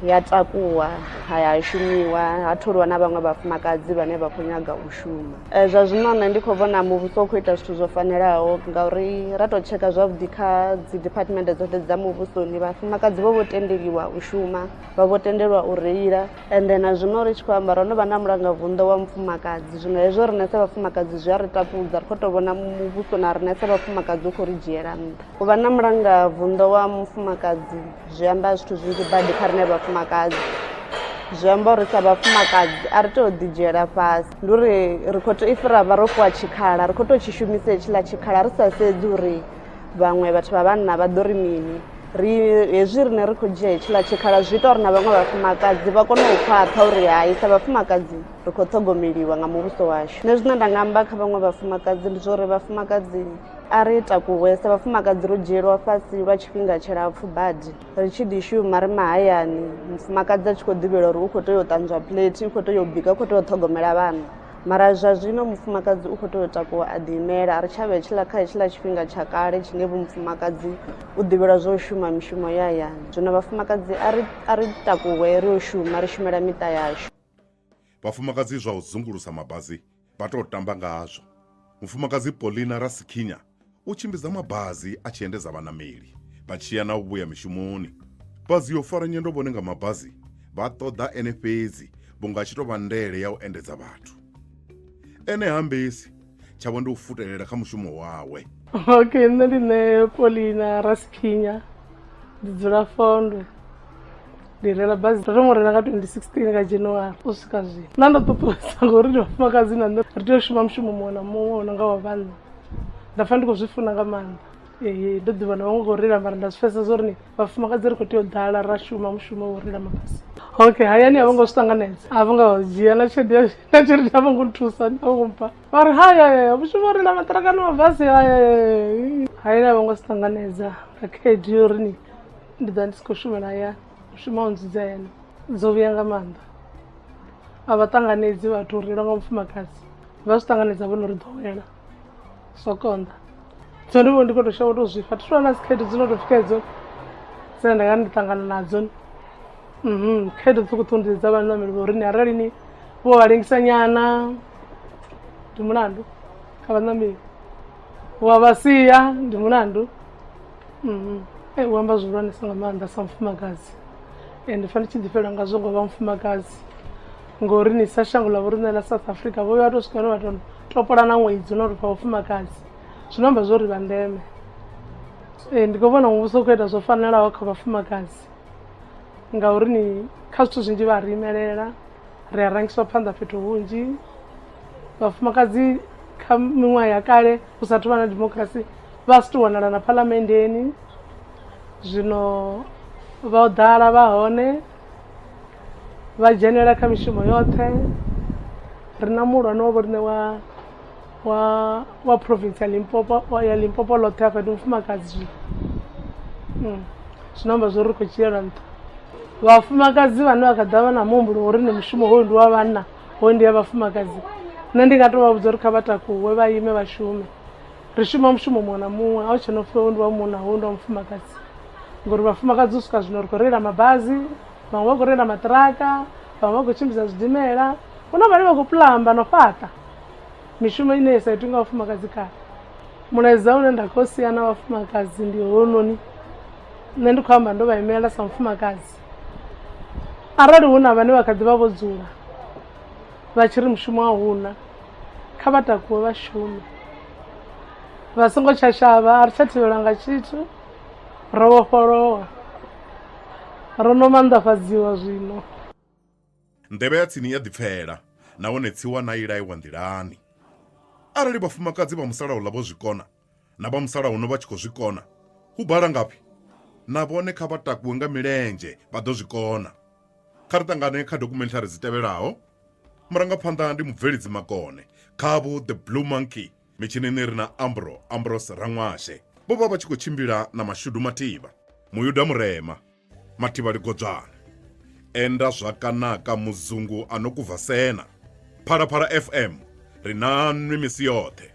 ya takuwa ha shumiwa ha tholiwa na vhaṅwe vhafumakadzi vhane vha khou nyaga u shuma zwa zwino nṋe ndi khou vhona muvhuso u khou ita zwithu zwo fanelaho ngauri ra tou tsheka zwavhuḓi kha dzi department dzoṱhe dza muvhusoni vhafumakadzi vho tendeliwa u shuma vha vho tendelwa u reila ende na zwino ri tshi khou amba ro no vha na mulangavunḓo wa mufumakadzi zwino hezwo riṋe sa vhafumakadzi zwi a ri takudza ri khou tou vhona muvhuso na riṋe sa vhafumakadzi u khou ri dzhiela nṱha u vha na mulangavunḓo wa mufumakadzi zwi amba zwithu zwinzhi badi kha riṋe vhafumakadzi zwi amba uri sa vhafumakadzi a ri tou ḓidzhiela fhasi ndi uri ri khou tou ifira vha ro fhiwa tshikhala ri khou tou tshi shumisa hetshiḽa tshikhala ri sa sedzi uri vhaṅwe vhathu vha vhanna vha ḓo ri mini hezwi rine ri khou dzhia hetshila tshikhala zwi ita uri na vhaṅwe vhafumakadzi vha kone u khwaṱha uri hai sa vhafumakadzi ri khou ṱhogomeliwa nga muvhuso washu. Nṋe zwine nda nga amba kha vhaṅwe vhafumakadzi ndi zwa uri vhafumakadzi a ri takuwe sa vhafumakadzi ro dzhielwa fhasi lwa tshifhinga tshilapfhu badi ri tshi ḓi shuma ri mahayani, mufumakadzi a tshi khou ḓivhela uri u khou tea u ṱanzwa plate, u khou tea u bika, u khou tea u ṱhogomela vhana. Mara zwa zwino mufumakadzi u khou tea u takuwa a ḓiimela, a ri tsha vha hetshila kha hetshila tshifhinga tsha kale tshine vho mufumakadzi u ḓivhelwa zwo shuma mishumo ya hayani. Zwino vhafumakadzi a ri takuwe ri u shuma ri shumela miṱa yashu. Vhafumakadzi zwa u dzungulusa mabazi vha tou tamba ngazwo. Mufumakadzi Paulina Rasikhinya u tshimbidza mabazi a tshi endedza vhaṋameli vha tshi ya na u vhuya mishumoni. Bazi yo fara nyendo vhone nga mabazi vha ṱoḓa ene fhedzi vhunga a tshi tou vha ndele ya u endedza vhathu. Ene hambesi tshavho ndi u futelela kha mushumo wawe. Okay, nṋe ndi nṋe Paulina Rasikhinya ndi dzula Fondo. Ndi reila bazi ndo mu reila nga 2016 nga January u swika zwino. Na ndo ṱuṱuwedza ngori ndi vhafumakadzi na nṋe ri tea u shuma mushumo muṅwe na muṅwe no nga wa vhanna. Nda pfa ndi khou zwi funa nga maanḓa. Ndo ḓivha na vhaṅwe khou reila mara nda zwi pfhesesa zwa uri vhafumakadzi ri khou tea u ḓala ra shuma mushumo wa u reila mabasi. Okay, hayani a vho ngo zwi ṱanganedza, a vho ngo dzhia na tshelede na tshelede a vho ngo nthusa, a vho mpha vha ri haya mushumo wa u reila maṱiraka na mabasi hayani a vho ngo zwi ṱanganedza. Nga khaedu ya uri ndi ḓa ndi si khou shumela hayani, mushumo wa u nzudzanyela dzo vhuya nga maanḓa. A vha ṱanganedzi vhathu u reila nga mufumakadzi, vha zwi ṱanganedza vho no ri ḓowela so konḓa. So ndi vho ndi khou tou shavha u tou zwipfa, thi tu vha na dzi khaedu dzi no tou fika hedzo dzine nda nga ndi ṱangana nadzo. Khaedu ṱhukhuṱhukhu ndi dza vhaṋameli vha uri ni arali ni vho vha lengisa nyana ndi mulandu kha vhaṋameli, wa vha sia ndi mulandu. U amba zwihulwanesa nga maanḓa sa mufumakadzi, ndi pfa ndi tshi ḓifhelwa ngazwo ngo vha mufumakadzi ngori ni sa shango ḽa vho riṋe ḽa South Africa vho vha tou swika hone vha tou topola na ṅwedzi no ri fha vhafumakadzi. Zwino amba zwo ri vha ndeme. Ndi khou vhona muvhuso u khou ita zwo fanelaho kha vhafumakadzi ngauri ni kha zwithu zwinzhi vha ri imelela, ri a rangiswa phanḓa fhethu hunzhi. Vhafumakadzi kha miṅwaha ya kale hu sathu vha na demokirasi vha si tou wanala na phaḽamennde. Zwino vha u ḓala vha hone, vha dzhenelela kha mishumo yoṱhe. Ri na muhulwane wa vho riṋe wa province ya Limpopo ḽoṱhe hafha ndi mufumakadzi. Zwino amba zwo ri khou dzhielwa nṱha. Vhafumakadzi vhane vha kha ḓa vha na muhumbulo uri ndi mushumo hoyu ndi wa vhanna, hoyu ndi ya vhafumakadzi, nṋe ndi nga tou vha vhudza uri kha vha takuwe vha ime vha shume. Ri shuma mushumo muṅwe na muṅwe, a hu tshe no pfhi hoyu ndi wa munna hoyu ndi wa mufumakadzi. Ngori vhafumakadzi u swika zwino ri khou reila mabazi, vhaṅwe vha khou reila maṱiraka, vhaṅwe vha khou tshimbidza zwidimela, hu na vhane vha khou pulamba no fhaṱa mishumo ine ya sa itwi nga vhafumakadzi kale. Mulaedza une nda khou sia na vhafumakadzi ndi hounoni, nṋe ndi khou amba ndo vha imela sa mufumakadzi. Arali hu na vhane vha kha ḓi vha vho dzula vha tshi ri mushumo a huna, kha vha takuwe vha shume, vha songo tsha shavha. A ri tsha thivhelwa nga tshithu, ro vhofholowa, ro no maanḓafhadziwa zwino. Nḓevhe ya tsini ya ḓipfela nahone tsiwa na ilaiwa nḓilani. Arali vhafumakadzi vha musalauḽa vho zwikona na vha musalauno vha tshi khou zwikona, hu bala ngaphi? Na vhone kha vha takuwe nga milenzhe vha ḓo zwikona. Kha ri ṱangane kha dokumenthari dzi tevhelaho. Murangaphanḓa ndi Mubveledzi Makone, khavho The Blue Monkey, mitshinini ri na Ambrose Rangwashe. Vho vha vha tshi khou tshimbila na Mashudu Mativha, Muyuda Murema, Mativha Ligodzwana, Enda Zvakanaka Muzungu ano kubva Sena. Phalaphala FM ri nanwi misi yoṱhe.